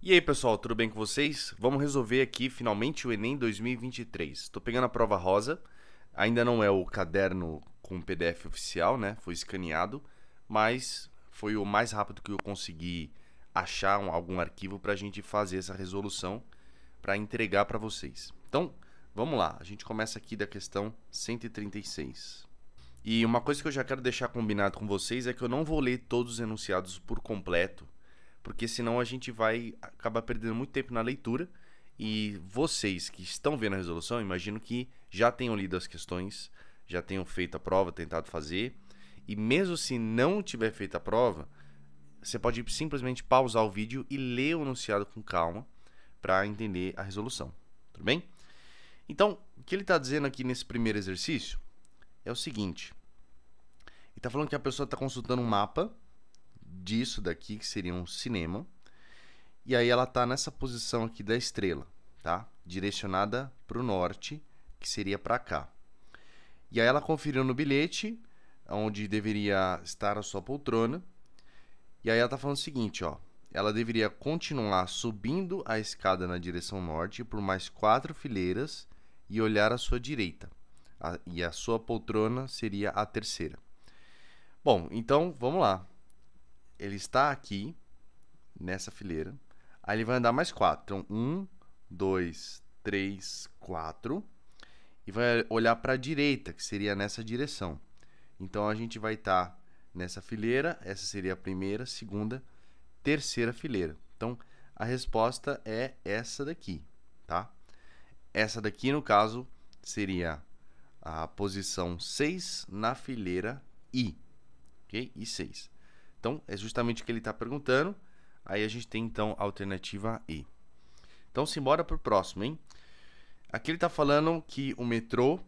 E aí pessoal, tudo bem com vocês? Vamos resolver aqui finalmente o Enem 2023. Estou pegando a prova rosa, ainda não é o caderno com PDF oficial, né? Foi escaneado, mas foi o mais rápido que eu consegui achar algum arquivo para a gente fazer essa resolução para entregar para vocês. Então, vamos lá, a gente começa aqui da questão 136. E uma coisa que eu já quero deixar combinado com vocês é que eu não vou ler todos os enunciados por completo, porque senão a gente vai acabar perdendo muito tempo na leitura e vocês que estão vendo a resolução, imagino que já tenham lido as questões, já tenham feito a prova, tentado fazer, e mesmo se não tiver feito a prova, você pode simplesmente pausar o vídeo e ler o enunciado com calma para entender a resolução, tudo bem? Então, o que ele está dizendo aqui nesse primeiro exercício é o seguinte: ele está falando que a pessoa está consultando um mapa disso daqui, que seria um cinema, e aí ela está nessa posição aqui da estrela, tá? Direcionada para o norte, que seria para cá. E aí ela conferiu no bilhete onde deveria estar a sua poltrona, e aí ela está falando o seguinte, ó: ela deveria continuar subindo a escada na direção norte por mais 4 fileiras e olhar à sua direita, e a sua poltrona seria a terceira. Bom, então vamos lá. Ele está aqui, nessa fileira. Aí ele vai andar mais 4. Então, 1, 2, 3, 4. E vai olhar para a direita, que seria nessa direção. Então, a gente vai estar nessa fileira. Essa seria a primeira, segunda, terceira fileira. Então, a resposta é essa daqui, tá? Essa daqui, no caso, seria a posição 6 na fileira I. Ok? I6. Então, é justamente o que ele está perguntando. Aí a gente tem, então, a alternativa E. Então, simbora para o próximo, hein? Aqui ele está falando que o metrô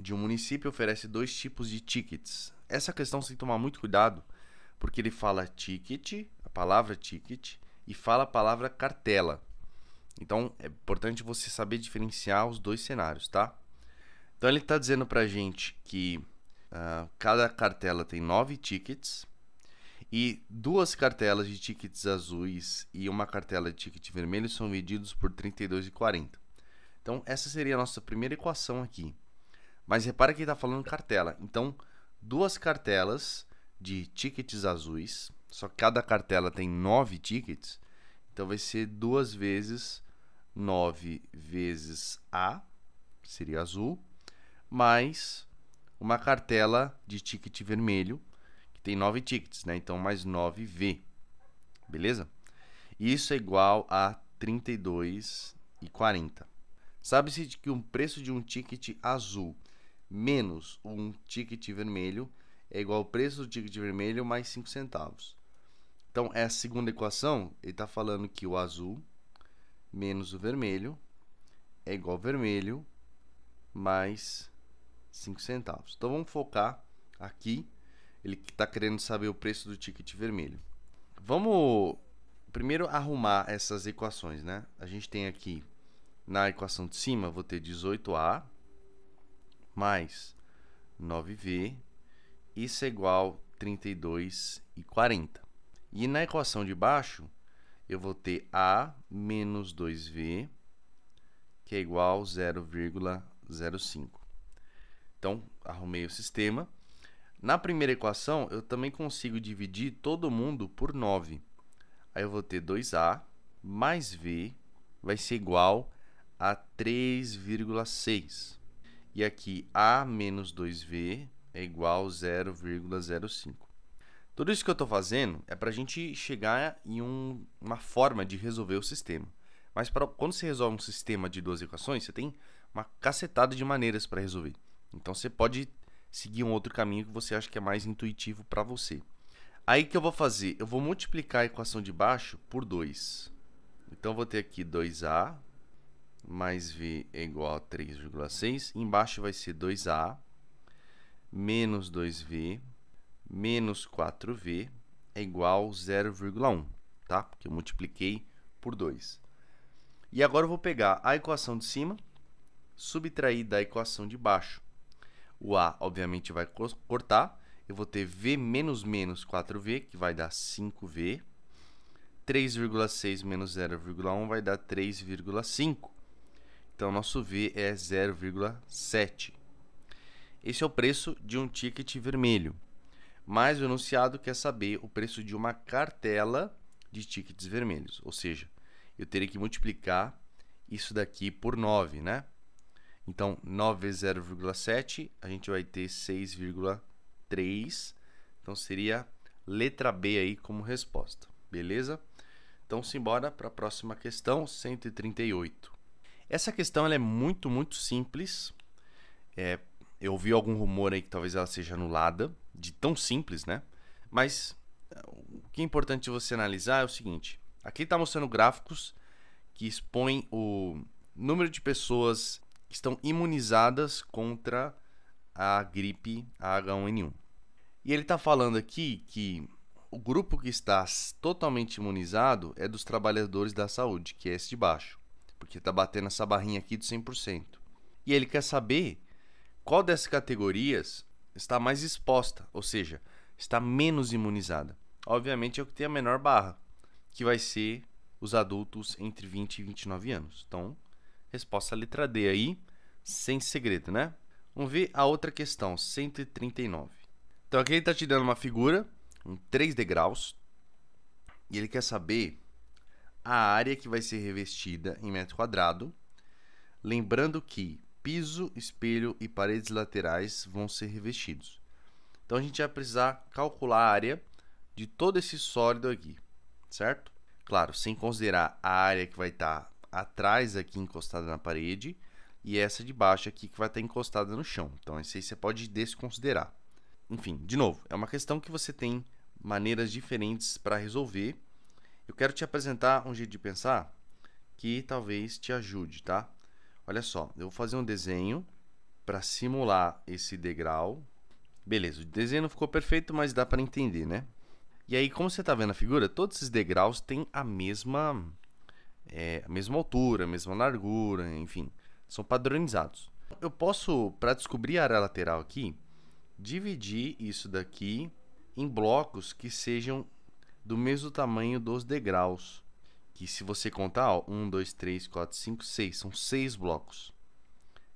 de um município oferece 2 tipos de tickets. Essa questão você tem que tomar muito cuidado, porque ele fala ticket, a palavra ticket, e fala a palavra cartela. Então, é importante você saber diferenciar os dois cenários, tá? Então, ele está dizendo para a gente que cada cartela tem 9 tickets, e 2 cartelas de tickets azuis e uma cartela de ticket vermelho são vendidos por 32,40. Então, essa seria a nossa primeira equação aqui. Mas repara que ele está falando cartela. Então, 2 cartelas de tickets azuis, só que cada cartela tem 9 tickets, então vai ser 2 vezes 9 vezes A, que seria azul, mais uma cartela de ticket vermelho, tem 9 tickets, né? Então, mais 9V, beleza? Isso é igual a 32,40. Sabe-se que o preço de um ticket azul menos um ticket vermelho é igual ao preço do ticket vermelho mais 5 centavos. Então, essa segunda equação, ele está falando que o azul menos o vermelho é igual ao vermelho mais 5 centavos. Então, vamos focar aqui. Ele está querendo saber o preço do ticket vermelho. Vamos primeiro arrumar essas equações, né? A gente tem aqui, na equação de cima, vou ter 18A mais 9V, isso é igual a 32,40. E na equação de baixo, eu vou ter A menos 2V, que é igual a 0,05. Então, arrumei o sistema. Na primeira equação, eu também consigo dividir todo mundo por 9. Aí eu vou ter 2A mais V vai ser igual a 3,6. E aqui, A menos 2V é igual a 0,05. Tudo isso que eu estou fazendo é para a gente chegar em uma forma de resolver o sistema. Mas quando você resolve um sistema de 2 equações, você tem uma cacetada de maneiras para resolver. Então, você pode seguir um outro caminho que você acha que é mais intuitivo para você. Aí, o que eu vou fazer? Eu vou multiplicar a equação de baixo por 2. Então, eu vou ter aqui 2A mais V é igual a 3,6. Embaixo vai ser 2A menos 2V menos 4V é igual a 0,1, tá? Porque eu multipliquei por 2. E agora eu vou pegar a equação de cima, subtrair da equação de baixo. O A, obviamente, vai cortar. Eu vou ter V menos menos 4V, que vai dar 5V. 3,6 menos 0,1 vai dar 3,5. Então, nosso V é 0,7. Esse é o preço de um ticket vermelho. Mas o enunciado quer saber o preço de uma cartela de tickets vermelhos. Ou seja, eu teria que multiplicar isso daqui por 9, né? Então, 9 vezes 0,7, a gente vai ter 6,3. Então, seria letra B aí como resposta. Beleza? Então, simbora para a próxima questão, 138. Essa questão ela é muito simples. Eu ouvi algum rumor aí que talvez ela seja anulada, de tão simples, né? Mas o que é importante você analisar é o seguinte. Aqui está mostrando gráficos que expõem o número de pessoas que estão imunizadas contra a gripe H1N1. E ele está falando aqui que o grupo que está totalmente imunizado é dos trabalhadores da saúde, que é esse de baixo, porque está batendo essa barrinha aqui de 100%. E ele quer saber qual dessas categorias está mais exposta, ou seja, está menos imunizada. Obviamente é o que tem a menor barra, que vai ser os adultos entre 20 e 29 anos. Então, resposta letra D aí, sem segredo, né? Vamos ver a outra questão, 139. Então, aqui ele está te dando uma figura em 3 degraus e ele quer saber a área que vai ser revestida em metro quadrado, lembrando que piso, espelho e paredes laterais vão ser revestidos. Então, a gente vai precisar calcular a área de todo esse sólido aqui, certo? Claro, sem considerar a área que vai estar atrás aqui encostada na parede e essa de baixo aqui que vai estar encostada no chão. Então, esse aí você pode desconsiderar. Enfim, de novo, é uma questão que você tem maneiras diferentes para resolver. Eu quero te apresentar um jeito de pensar que talvez te ajude, tá? Olha só, eu vou fazer um desenho para simular esse degrau. Beleza, o desenho não ficou perfeito, mas dá para entender, né? E aí, como você está vendo a figura, todos esses degraus têm a mesma altura, a mesma largura, enfim, são padronizados. Eu posso, para descobrir a área lateral aqui, dividir isso daqui em blocos que sejam do mesmo tamanho dos degraus. Que se você contar, ó, 1, 2, 3, 4, 5, 6, são 6 blocos.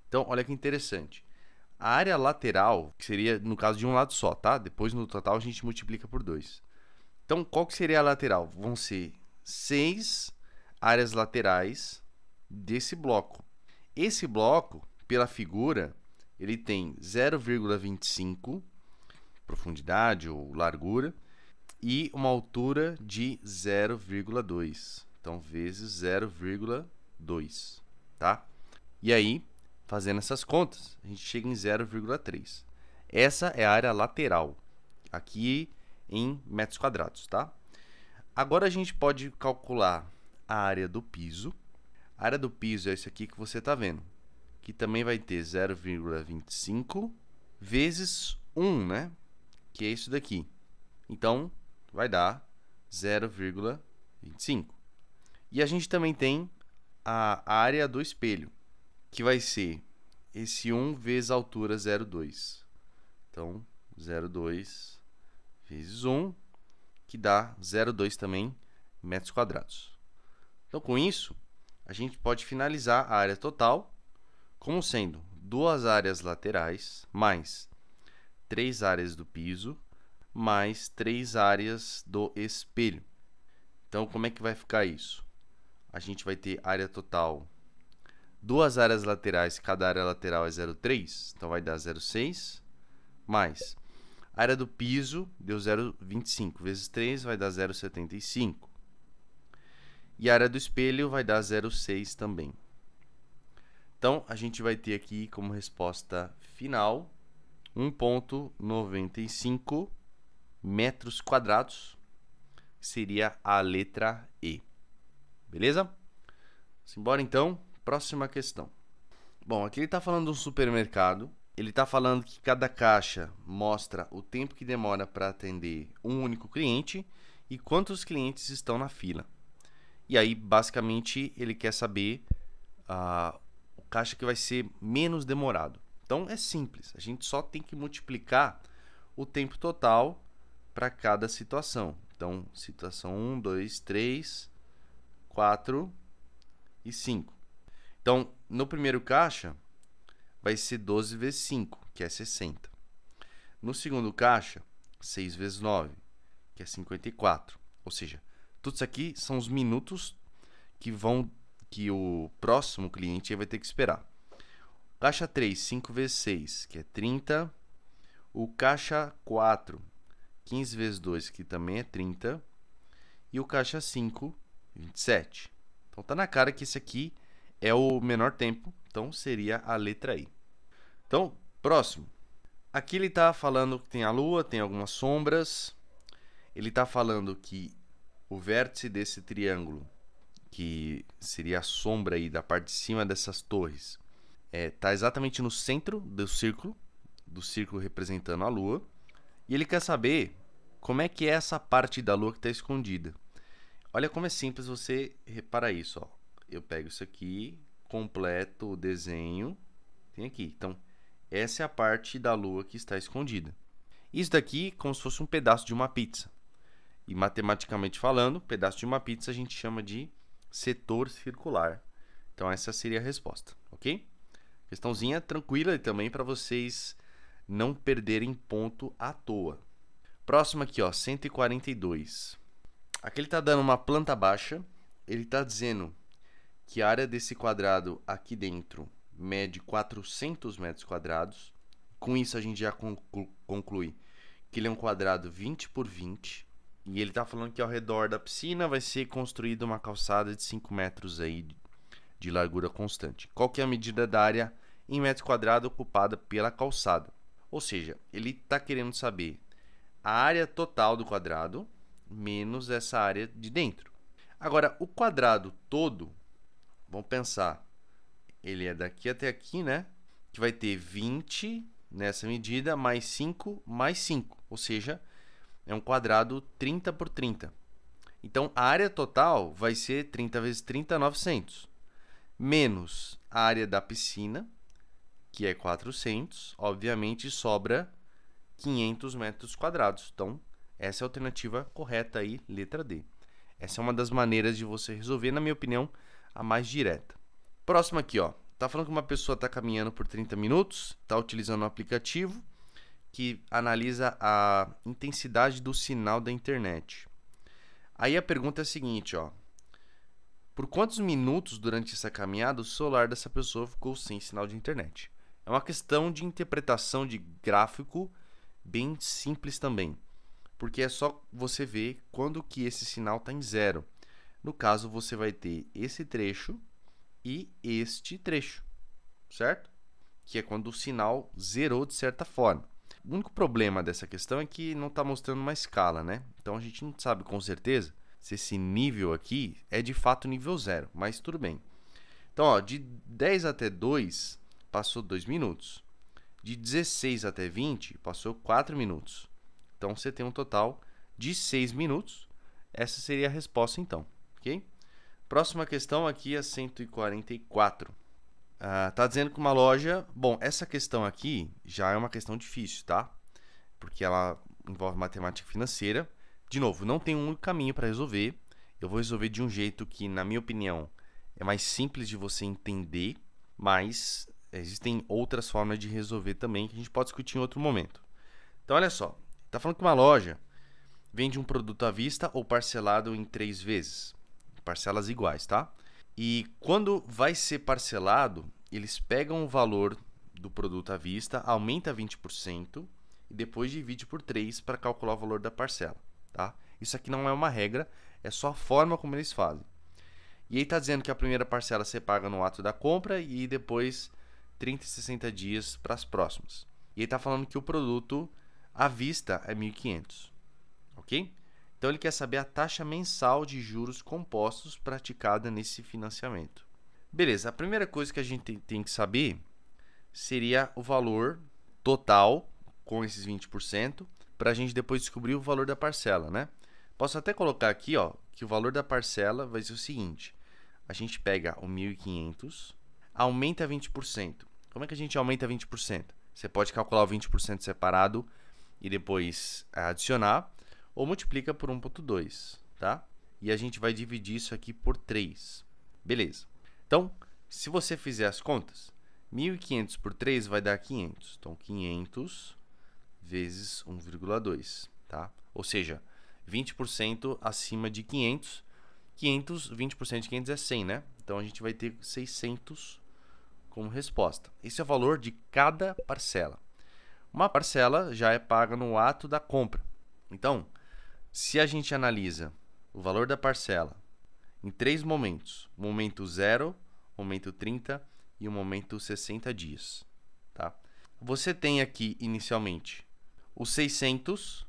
Então, olha que interessante. A área lateral, que seria no caso de um lado só, tá? Depois no total a gente multiplica por 2. Então, qual que seria a lateral? Vão ser 6 áreas laterais desse bloco. Esse bloco, pela figura, ele tem 0,25 profundidade ou largura e uma altura de 0,2. Então, vezes 0,2, tá? E aí, fazendo essas contas, a gente chega em 0,3. Essa é a área lateral, aqui em metros quadrados, tá? Agora a gente pode calcular a área do piso. A área do piso é isso aqui que você está vendo, que também vai ter 0,25 vezes 1, né? Que é isso daqui. Então, vai dar 0,25. E a gente também tem a área do espelho, que vai ser esse 1 vezes a altura 0,2. Então, 0,2 vezes 1, que dá 0,2 também metros quadrados. Então, com isso, a gente pode finalizar a área total como sendo 2 áreas laterais mais 3 áreas do piso mais 3 áreas do espelho. Então, como é que vai ficar isso? A gente vai ter área total, 2 áreas laterais, cada área lateral é 0,3, então vai dar 0,6, mais a área do piso deu 0,25 vezes 3 vai dar 0,75. E a área do espelho vai dar 0,6 também. Então, a gente vai ter aqui como resposta final 1,95 metros quadrados, que seria a letra E. Beleza? Simbora então, próxima questão. Bom, aqui ele está falando de um supermercado. Ele está falando que cada caixa mostra o tempo que demora para atender um único cliente e quantos clientes estão na fila. E aí, basicamente, ele quer saber o caixa que vai ser menos demorado. Então, é simples. A gente só tem que multiplicar o tempo total para cada situação. Então, situação 1, 2, 3, 4 e 5. Então, no primeiro caixa, vai ser 12 vezes 5, que é 60. No segundo caixa, 6 vezes 9, que é 54. Ou seja, tudo isso aqui são os minutos que o próximo cliente vai ter que esperar. Caixa 3, 5 vezes 6, que é 30. O caixa 4, 15 vezes 2, que também é 30. E o caixa 5, 27. Então tá na cara que esse aqui é o menor tempo, então seria a letra I. Então, próximo. Aqui ele está falando que tem a Lua, tem algumas sombras. Ele está falando que o vértice desse triângulo, que seria a sombra aí da parte de cima dessas torres, está exatamente no centro do círculo representando a Lua. E ele quer saber como é que é essa parte da Lua que está escondida. Olha como é simples você reparar isso. Ó. Eu pego isso aqui, completo o desenho, tem aqui. Então, essa é a parte da Lua que está escondida. Isso daqui é como se fosse um pedaço de uma pizza. E matematicamente falando, pedaço de uma pizza a gente chama de setor circular. Então, essa seria a resposta, ok? Questãozinha tranquila e também para vocês não perderem ponto à toa. Próximo aqui, ó, 142. Aqui ele está dando uma planta baixa. Ele está dizendo que a área desse quadrado aqui dentro mede 400 metros quadrados. Com isso, a gente já conclui que ele é um quadrado 20 por 20. E ele está falando que ao redor da piscina vai ser construída uma calçada de 5 metros aí de largura constante. Qual que é a medida da área em metros quadrados ocupada pela calçada? Ou seja, ele está querendo saber a área total do quadrado menos essa área de dentro. Agora, o quadrado todo, vamos pensar, ele é daqui até aqui, né? Que vai ter 20 nessa medida, mais 5, mais 5. Ou seja, é um quadrado 30 por 30. Então, a área total vai ser 30 vezes 30, 900. Menos a área da piscina, que é 400. Obviamente, sobra 500 metros quadrados. Então, essa é a alternativa correta aí, letra D. Essa é uma das maneiras de você resolver, na minha opinião, a mais direta. Próximo aqui, ó. Tá falando que uma pessoa está caminhando por 30 minutos, está utilizando um aplicativo que analisa a intensidade do sinal da internet. Aí a pergunta é a seguinte, ó. Por quantos minutos durante essa caminhada o celular dessa pessoa ficou sem sinal de internet? É uma questão de interpretação de gráfico bem simples também, porque é só você ver quando que esse sinal está em zero. No caso, você vai ter esse trecho e este trecho, certo? Que é quando o sinal zerou de certa forma. O único problema dessa questão é que não está mostrando uma escala, né? Então a gente não sabe com certeza se esse nível aqui é de fato nível 0, mas tudo bem. Então, ó, de 10 até 2 passou 2 minutos. De 16 até 20 passou 4 minutos. Então você tem um total de 6 minutos. Essa seria a resposta então, ok? Próxima questão aqui é 144. Tá dizendo que uma loja... Bom, essa questão aqui já é uma questão difícil, tá? Porque ela envolve matemática financeira. De novo, não tem um único caminho para resolver. Eu vou resolver de um jeito que, na minha opinião, é mais simples de você entender, mas existem outras formas de resolver também que a gente pode discutir em outro momento. Então, olha só. Tá falando que uma loja vende um produto à vista ou parcelado em 3 vezes. Parcelas iguais, tá? E quando vai ser parcelado, eles pegam o valor do produto à vista, aumenta 20% e depois divide por 3 para calcular o valor da parcela, tá? Isso aqui não é uma regra, é só a forma como eles fazem. E aí está dizendo que a primeira parcela você paga no ato da compra e depois 30 e 60 dias para as próximas. E aí está falando que o produto à vista é 1.500, ok? Então, ele quer saber a taxa mensal de juros compostos praticada nesse financiamento. Beleza, a primeira coisa que a gente tem que saber seria o valor total com esses 20%, para a gente depois descobrir o valor da parcela, né? Posso até colocar aqui, ó, que o valor da parcela vai ser o seguinte. A gente pega o 1.500, aumenta 20%. Como é que a gente aumenta 20%? Você pode calcular o 20% separado e depois adicionar. ou multiplica por 1,2, tá? E a gente vai dividir isso aqui por 3. Beleza. Então, se você fizer as contas, 1.500 por 3 vai dar 500. Então, 500 vezes 1,2, tá? Ou seja, 20% acima de 500. 20% de 500 é 100, né? Então, a gente vai ter 600 como resposta. Esse é o valor de cada parcela. Uma parcela já é paga no ato da compra. Então, se a gente analisa o valor da parcela em 3 momentos, momento 0, momento 30 e o momento 60 dias, tá? Você tem aqui inicialmente os 600,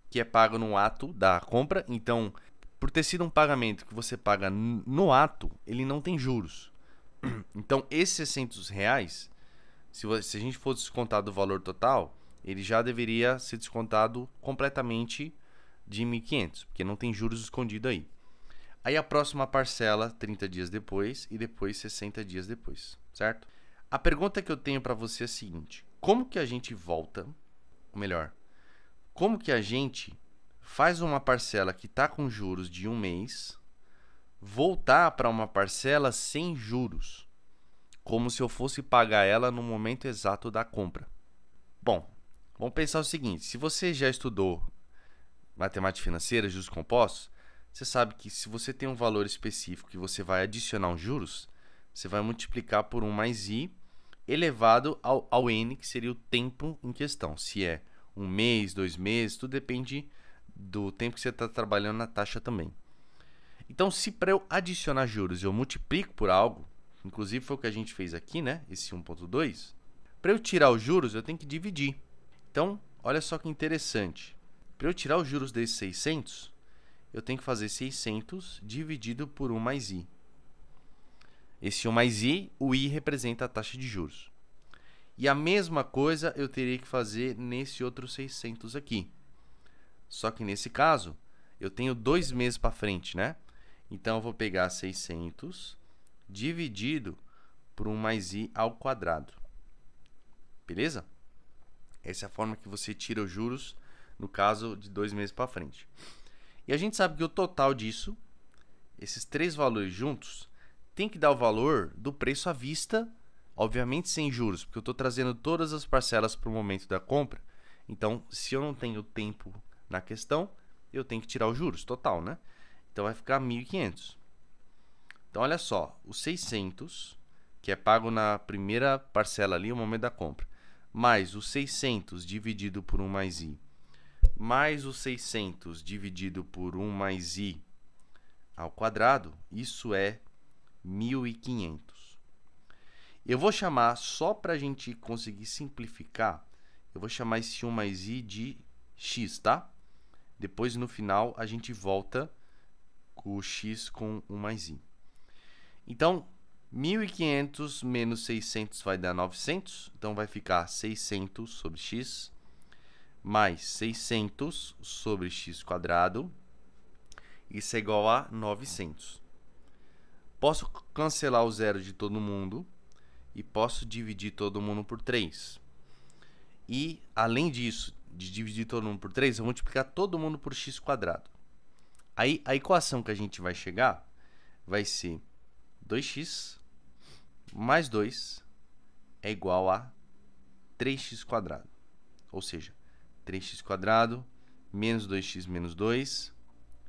que é pago no ato da compra. Então, por ter sido um pagamento que você paga no ato, ele não tem juros. Então, esses 600 reais, se a gente for descontar do valor total, ele já deveria ser descontado completamente de 1.500, porque não tem juros escondido aí. Aí a próxima parcela, 30 dias depois e depois 60 dias depois, certo? A pergunta que eu tenho para você é a seguinte: como que a gente volta, ou melhor, como que a gente faz uma parcela que está com juros de 1 mês voltar para uma parcela sem juros, como se eu fosse pagar ela no momento exato da compra? Bom, vamos pensar o seguinte: se você já estudou matemática financeira, juros compostos, você sabe que se você tem um valor específico que você vai adicionar os juros, você vai multiplicar por 1 mais i elevado ao n, que seria o tempo em questão. Se é 1 mês, 2 meses, tudo depende do tempo que você está trabalhando na taxa também. Então, se para eu adicionar juros eu multiplico por algo, inclusive foi o que a gente fez aqui, né? Esse 1,2, para eu tirar os juros eu tenho que dividir. Então, olha só que interessante. Para eu tirar os juros desses 600, eu tenho que fazer 600 dividido por 1 mais i. Esse 1 mais i, o i representa a taxa de juros. E a mesma coisa eu teria que fazer nesse outro 600 aqui. Só que nesse caso, eu tenho 2 meses para frente, né? Então, eu vou pegar 600 dividido por 1 mais i ao quadrado. Beleza? Essa é a forma que você tira os juros no caso de 2 meses para frente. E a gente sabe que o total disso, esses 3 valores juntos, tem que dar o valor do preço à vista, obviamente sem juros, porque eu estou trazendo todas as parcelas para o momento da compra. Então, se eu não tenho tempo na questão, eu tenho que tirar os juros total, né? Então, vai ficar 1.500. Então, olha só, os 600, que é pago na primeira parcela ali, no momento da compra, mais os 600 dividido por 1 mais i, mais os 600 dividido por 1 mais i ao quadrado, isso é 1.500. Eu vou chamar, só para a gente conseguir simplificar, eu vou chamar esse 1 mais i de x, tá? Depois, no final, a gente volta com o x com 1 mais i. Então, 1.500 menos 600 vai dar 900. Então, vai ficar 600 sobre x mais 600 sobre x quadrado. Isso é igual a 900. Posso cancelar o zero de todo mundo e posso dividir todo mundo por 3. E, além disso, de dividir todo mundo por 3, eu vou multiplicar todo mundo por x quadrado. Aí, a equação que a gente vai chegar vai ser 2x mais 2 é igual a 3x quadrado. Ou seja, 3x quadrado menos 2x menos 2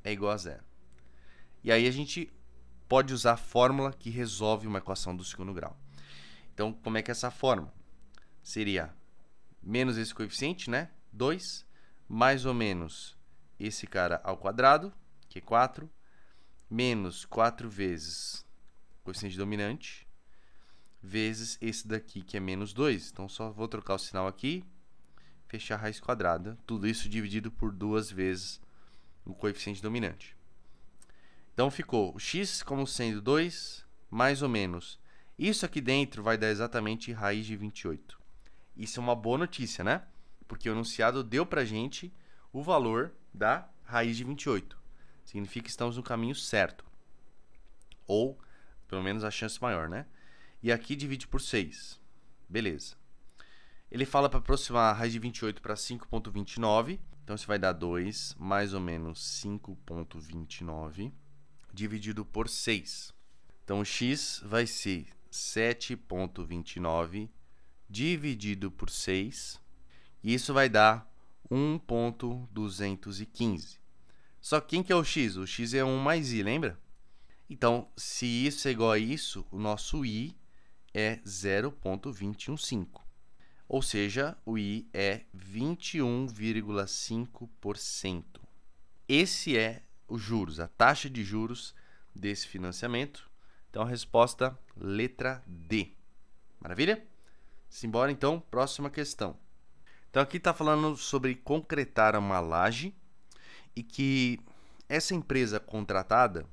é igual a 0. E aí a gente pode usar a fórmula que resolve uma equação do segundo grau. Então, como é que é essa fórmula? Seria menos esse coeficiente, né? 2, mais ou menos esse cara ao quadrado, que é 4, menos 4 vezes o coeficiente dominante, vezes esse daqui, que é menos 2. Então, só vou trocar o sinal aqui, fechar a raiz quadrada. Tudo isso dividido por 2 vezes o coeficiente dominante. Então, ficou o x como sendo 2, mais ou menos. Isso aqui dentro vai dar exatamente raiz de 28. Isso é uma boa notícia, né? Porque o enunciado deu pra gente o valor da raiz de 28. Significa que estamos no caminho certo. Ou, pelo menos, a chance maior, né? E aqui divide por 6. Beleza. Ele fala para aproximar a raiz de 28 para 5,29. Então, isso vai dar 2 mais ou menos 5,29 dividido por 6. Então, o x vai ser 7,29 dividido por 6. E isso vai dar 1,215. Só que quem que é o x? O x é 1 mais i, lembra? Então, se isso é igual a isso, o nosso i é 0,215. Ou seja, o i é 21,5%. Esse é os juros, a taxa de juros desse financiamento. Então, a resposta, letra D. Maravilha? Simbora, então, próxima questão. Então, aqui está falando sobre concretar uma laje e que essa empresa contratada,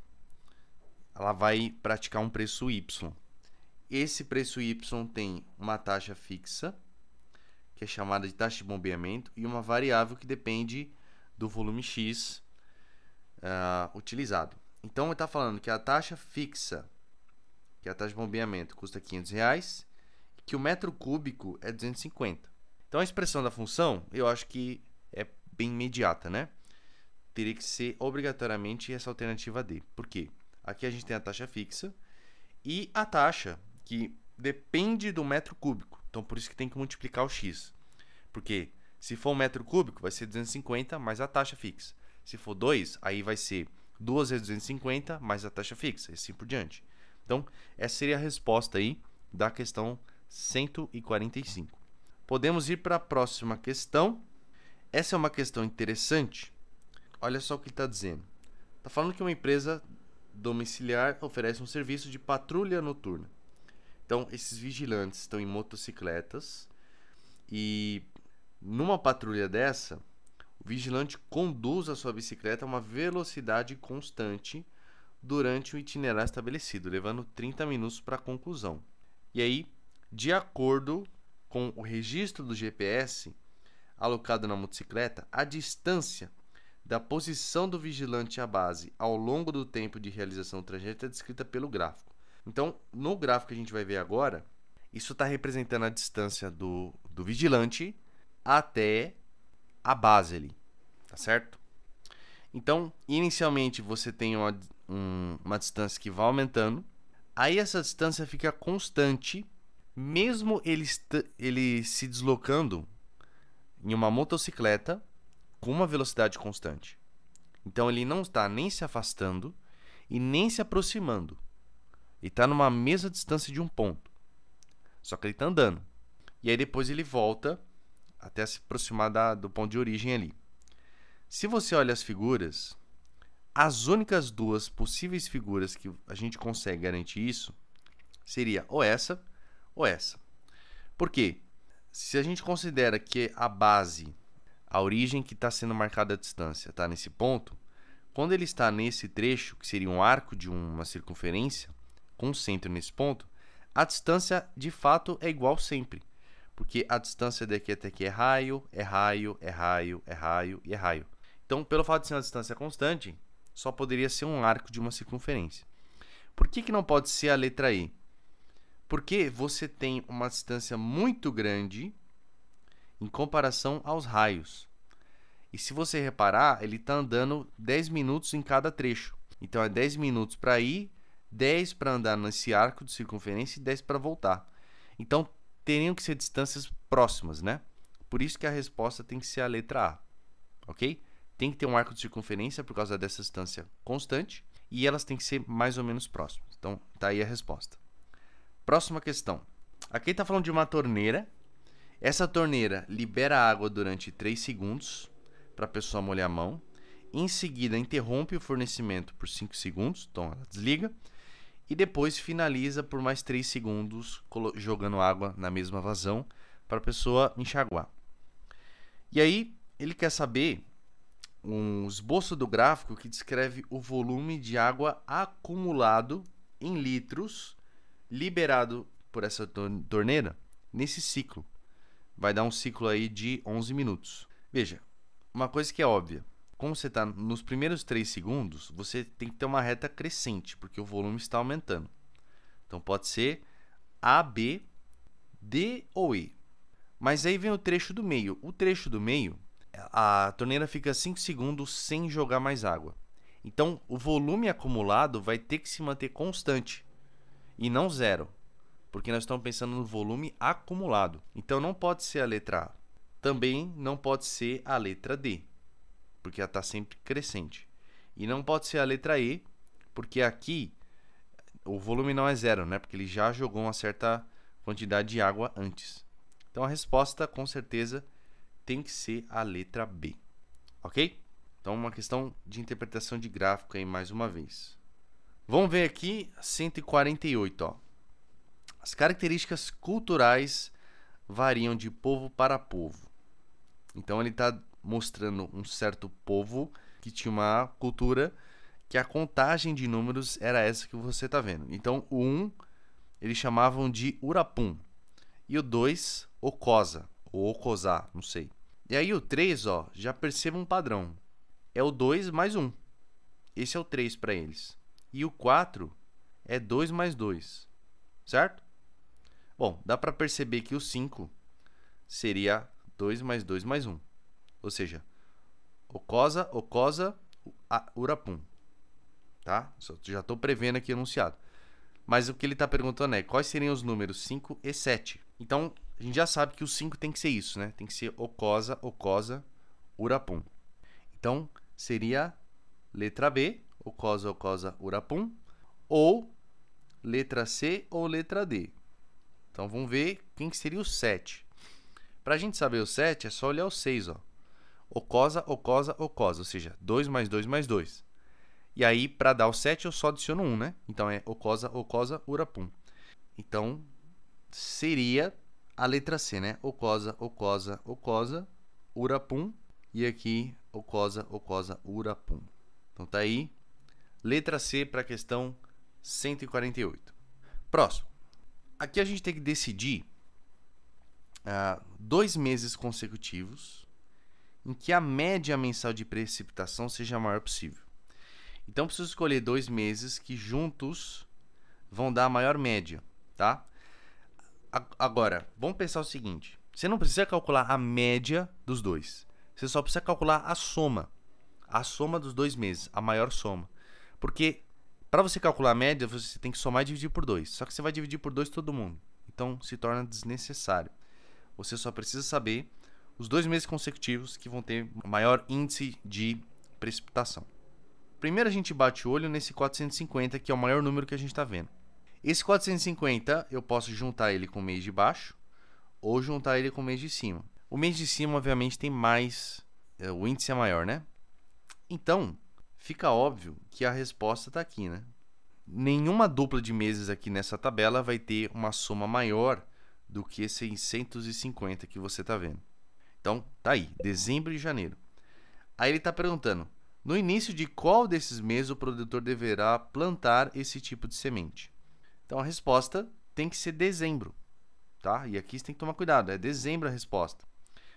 ela vai praticar um preço Y. Esse preço Y tem uma taxa fixa, que é chamada de taxa de bombeamento, e uma variável que depende do volume X utilizado. Então, ele está falando que a taxa fixa, que é a taxa de bombeamento, custa R$500, e que o metro cúbico é 250. Então, a expressão da função, eu acho que é bem imediata, né? Teria que ser obrigatoriamente essa alternativa D. Por quê? Aqui a gente tem a taxa fixa e a taxa que depende do metro cúbico. Então, por isso que tem que multiplicar o x. Porque se for um metro cúbico, vai ser 250 mais a taxa fixa. Se for 2, aí vai ser 2 vezes 250 mais a taxa fixa, e assim por diante. Então, essa seria a resposta aí da questão 145. Podemos ir para a próxima questão. Essa é uma questão interessante. Olha só o que está dizendo. Está falando que uma empresa domiciliar oferece um serviço de patrulha noturna. Então, esses vigilantes estão em motocicletas e numa patrulha dessa, o vigilante conduz a sua bicicleta a uma velocidade constante durante o itinerário estabelecido, levando 30 minutos para a conclusão. E aí, de acordo com o registro do GPS alocado na motocicleta, a distância da posição do vigilante à base ao longo do tempo de realização do trajeto é descrita pelo gráfico. Então, no gráfico que a gente vai ver agora, isso está representando a distância do vigilante até a base ali, tá certo? Então, inicialmente você tem uma distância que vai aumentando, aí essa distância fica constante, mesmo ele se deslocando em uma motocicleta com uma velocidade constante. Então, ele não está nem se afastando e nem se aproximando. Ele está numa mesma distância de um ponto. Só que ele está andando. E aí depois ele volta até se aproximar do ponto de origem ali. Se você olha as figuras, as únicas duas possíveis figuras que a gente consegue garantir isso seria ou essa ou essa. Por quê? Se a gente considera que a base, a origem que está sendo marcada a distância, está nesse ponto, quando ele está nesse trecho, que seria um arco de uma circunferência, com centro nesse ponto, a distância de fato é igual sempre. Porque a distância daqui até aqui é raio, é raio, é raio, é raio e é raio. Então, pelo fato de ser uma distância constante, só poderia ser um arco de uma circunferência. Por que não pode ser a letra E? Porque você tem uma distância muito grande em comparação aos raios. E se você reparar, ele está andando 10 minutos em cada trecho. Então, é 10 minutos para ir, 10 para andar nesse arco de circunferência e 10 para voltar. Então, teriam que ser distâncias próximas, né? Por isso que a resposta tem que ser a letra A, ok? Tem que ter um arco de circunferência por causa dessa distância constante e elas têm que ser mais ou menos próximas. Então, tá aí a resposta. Próxima questão. Aqui está falando de uma torneira. Essa torneira libera água durante 3 segundos para a pessoa molhar a mão. Em seguida, interrompe o fornecimento por 5 segundos, então ela desliga. E depois finaliza por mais 3 segundos jogando água na mesma vazão para a pessoa enxaguar. E aí, ele quer saber um esboço do gráfico que descreve o volume de água acumulado em litros liberado por essa torneira nesse ciclo. Vai dar um ciclo aí de 11 minutos. Veja, uma coisa que é óbvia. Como você está nos primeiros 3 segundos, você tem que ter uma reta crescente, porque o volume está aumentando. Então, pode ser A, B, D ou E. Mas aí vem o trecho do meio. O trecho do meio a torneira fica 5 segundos sem jogar mais água. Então, o volume acumulado vai ter que se manter constante e não zero, porque nós estamos pensando no volume acumulado. Então, não pode ser a letra A. Também não pode ser a letra D, porque ela está sempre crescente. E não pode ser a letra E, porque aqui o volume não é zero, né? Porque ele já jogou uma certa quantidade de água antes. Então, a resposta, com certeza, tem que ser a letra B, ok? Então, uma questão de interpretação de gráfico aí mais uma vez. Vamos ver aqui 148, ó. As características culturais variam de povo para povo. Então, ele está mostrando um certo povo que tinha uma cultura que a contagem de números era essa que você está vendo. Então, o 1 eles chamavam de Urapum. E o 2, Ocosa, ou Ocosá, não sei. E aí o 3, ó, já perceba um padrão. É o 2 mais 1. Esse é o 3 para eles. E o 4 é 2 mais 2, certo? Bom, dá para perceber que o 5 seria 2 mais 2 mais 1. Ou seja, Ocosa, Ocosa, Urapum. Tá? Já estou prevendo aqui o enunciado. Mas o que ele está perguntando é quais seriam os números 5 e 7. Então, a gente já sabe que o 5 tem que ser isso, né? Tem que ser Ocosa, Ocosa, Urapum. Então, seria letra B, Ocosa, Ocosa, Urapum, ou letra C ou letra D. Então, vamos ver quem que seria o 7. Para a gente saber o 7, é só olhar o 6, ó. Ocosa, Ocosa, Ocosa, ou seja, 2 mais 2 mais 2. E aí, para dar o 7, eu só adiciono 1, né? Então, é Ocosa, Ocosa, Urapum. Então, seria a letra C, né? Ocosa, Ocosa, Ocosa, Urapum. E aqui, Ocosa, Ocosa, Urapum. Então, tá aí. Letra C para a questão 148. Próximo. Aqui a gente tem que decidir 2 meses consecutivos em que a média mensal de precipitação seja a maior possível. Então, preciso escolher 2 meses que juntos vão dar a maior média, tá? Agora, vamos pensar o seguinte. Você não precisa calcular a média dos dois. Você só precisa calcular a soma. A soma dos 2 meses, a maior soma. Porque, para você calcular a média, você tem que somar e dividir por 2. Só que você vai dividir por 2 todo mundo. Então, se torna desnecessário. Você só precisa saber os 2 meses consecutivos que vão ter maior índice de precipitação. Primeiro a gente bate o olho nesse 450, que é o maior número que a gente está vendo. Esse 450, eu posso juntar ele com o mês de baixo ou juntar ele com o mês de cima. O mês de cima, obviamente, tem mais... o índice é maior, né? Então, fica óbvio que a resposta está aqui, né? Nenhuma dupla de meses aqui nessa tabela vai ter uma soma maior do que 650 que você está vendo. Então, tá aí, dezembro e janeiro. Aí ele está perguntando, no início de qual desses meses o produtor deverá plantar esse tipo de semente? Então, a resposta tem que ser dezembro, tá? E aqui você tem que tomar cuidado, é dezembro a resposta.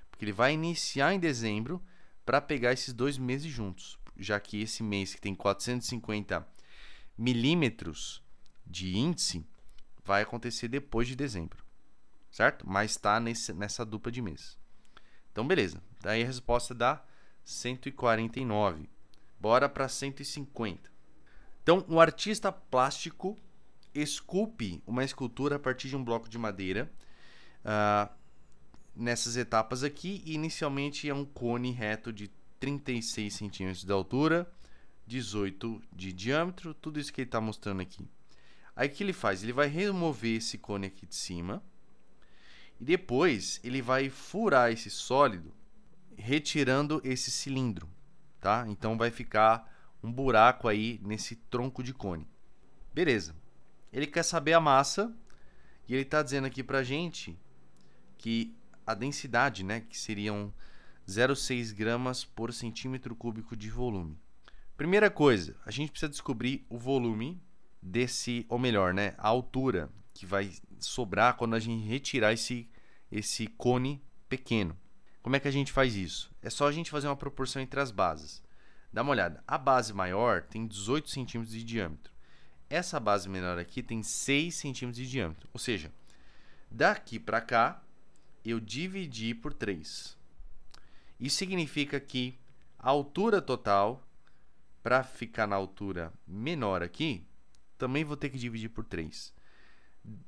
Porque ele vai iniciar em dezembro para pegar esses 2 meses juntos, já que esse mês que tem 450 milímetros de índice vai acontecer depois de dezembro, certo? Mas está nessa dupla de meses. Então, beleza. Daí a resposta dá 149. Bora para 150. Então, o artista plástico esculpe uma escultura a partir de um bloco de madeira. Nessas etapas aqui, inicialmente é um cone reto de 36 centímetros de altura, 18 de diâmetro, tudo isso que ele está mostrando aqui. Aí o que ele faz? Ele vai remover esse cone aqui de cima e depois ele vai furar esse sólido retirando esse cilindro, tá? Então vai ficar um buraco aí nesse tronco de cone. Beleza. Ele quer saber a massa e ele está dizendo aqui pra gente que a densidade, né, que seriam 0,6 gramas por centímetro cúbico de volume. Primeira coisa, a gente precisa descobrir o volume desse, ou melhor, né, a altura que vai sobrar quando a gente retirar esse cone pequeno. Como é que a gente faz isso? É só a gente fazer uma proporção entre as bases. Dá uma olhada, a base maior tem 18 centímetros de diâmetro. Essa base menor aqui tem 6 centímetros de diâmetro. Ou seja, daqui para cá, eu dividi por 3. Isso significa que a altura total, para ficar na altura menor aqui, também vou ter que dividir por 3.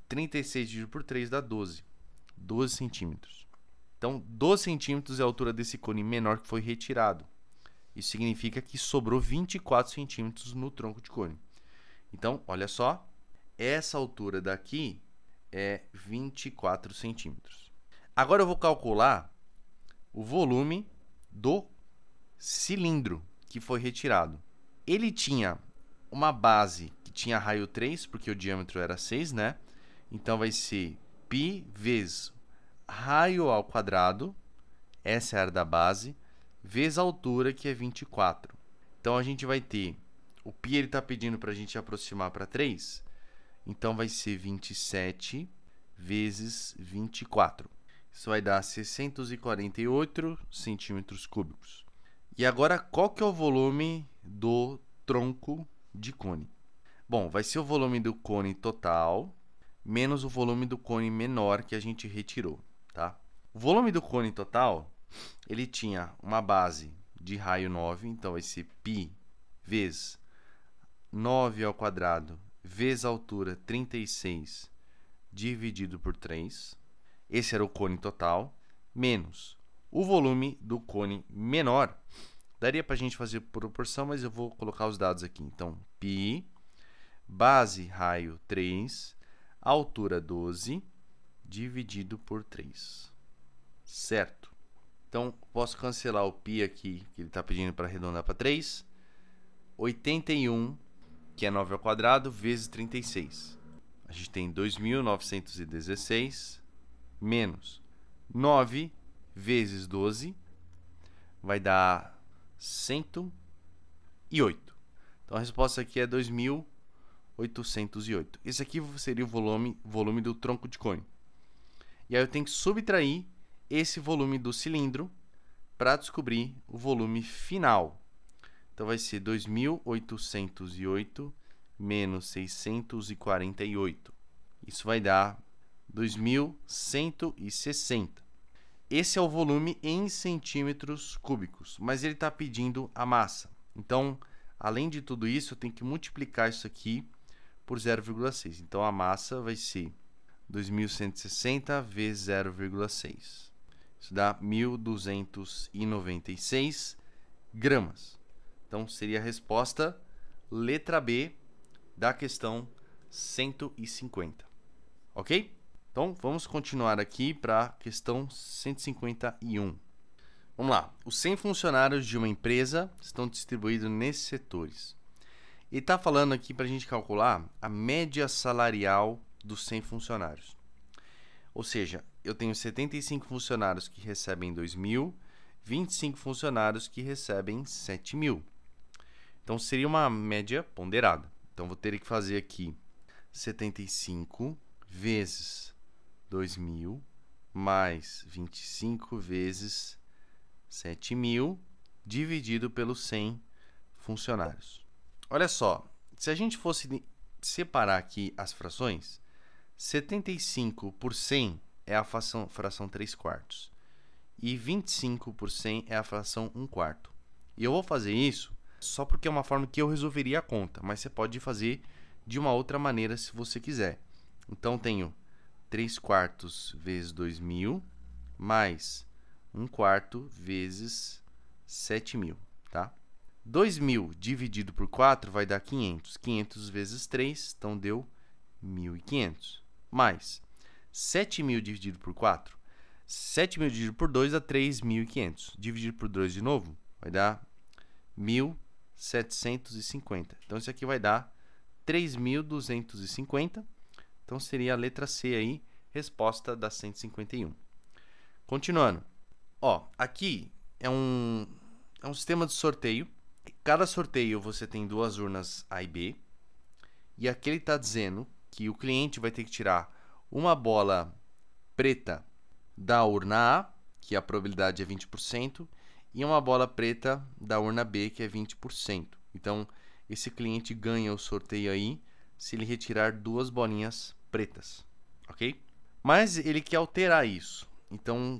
36 dividido por 3 dá 12. 12 centímetros. Então, 12 centímetros é a altura desse cone menor que foi retirado. Isso significa que sobrou 24 centímetros no tronco de cone. Então, olha só, essa altura daqui é 24 centímetros. Agora eu vou calcular o volume do cilindro que foi retirado. Ele tinha uma base que tinha raio 3, porque o diâmetro era 6, né? Então vai ser π vezes raio ao quadrado, essa é a área da base, vezes a altura, que é 24. Então a gente vai ter, o π ele está pedindo para a gente aproximar para 3, então vai ser 27 vezes 24. Isso vai dar 648 centímetros cúbicos. E agora, qual que é o volume do tronco de cone? Bom, vai ser o volume do cone total menos o volume do cone menor que a gente retirou, tá? O volume do cone total, ele tinha uma base de raio 9, então vai ser π vezes 9 ao quadrado vezes a altura 36 dividido por 3. Esse era o cone total, menos o volume do cone menor. Daria para a gente fazer por proporção, mas eu vou colocar os dados aqui. Então, π, base raio 3, altura 12, dividido por 3. Certo? Então, posso cancelar o π aqui, que ele está pedindo para arredondar para 3. 81, que é 9 ao quadrado, vezes 36. A gente tem 2.916 menos 9 vezes 12, vai dar 108. Então, a resposta aqui é 2.808. Esse aqui seria o volume do tronco de cone. E aí eu tenho que subtrair esse volume do cilindro para descobrir o volume final. Então, vai ser 2.808 menos 648. Isso vai dar 2.160. Esse é o volume em centímetros cúbicos, mas ele está pedindo a massa. Então, além de tudo isso, eu tenho que multiplicar isso aqui por 0,6. Então, a massa vai ser 2.160 vezes 0,6. Isso dá 1.296 gramas. Então, seria a resposta letra B da questão 150. Ok? Então, vamos continuar aqui para a questão 151. Vamos lá. Os 100 funcionários de uma empresa estão distribuídos nesses setores. Ele está falando aqui para a gente calcular a média salarial dos 100 funcionários. Ou seja, eu tenho 75 funcionários que recebem 2.000, 25 funcionários que recebem 7.000. Então, seria uma média ponderada. Então, vou ter que fazer aqui 75 vezes 2.000 mais 25 vezes 7.000 dividido pelos 100 funcionários. Olha só, se a gente fosse separar aqui as frações, 75 por 100 é a fração 3 quartos e 25 por 100 é a fração 1 quarto. E eu vou fazer isso só porque é uma forma que eu resolveria a conta, mas você pode fazer de uma outra maneira se você quiser. Então, tenho 3 quartos vezes 2.000 mais 1 quarto vezes 7.000, tá? 2.000 dividido por 4 vai dar 500. 500 vezes 3, então deu 1.500. Mais 7.000 dividido por 4. 7.000 dividido por 2 dá 3.500. Dividido por 2 de novo, vai dar 1.750. Então, isso aqui vai dar 3.250. Então, seria a letra C aí, resposta da 151. Continuando. Ó, aqui é um sistema de sorteio. Cada sorteio você tem 2 urnas A e B. E aqui ele está dizendo que o cliente vai ter que tirar uma bola preta da urna A, que a probabilidade é 20%, e uma bola preta da urna B, que é 20%. Então, esse cliente ganha o sorteio aí se ele retirar 2 bolinhas pretas, ok? Mas ele quer alterar isso. Então,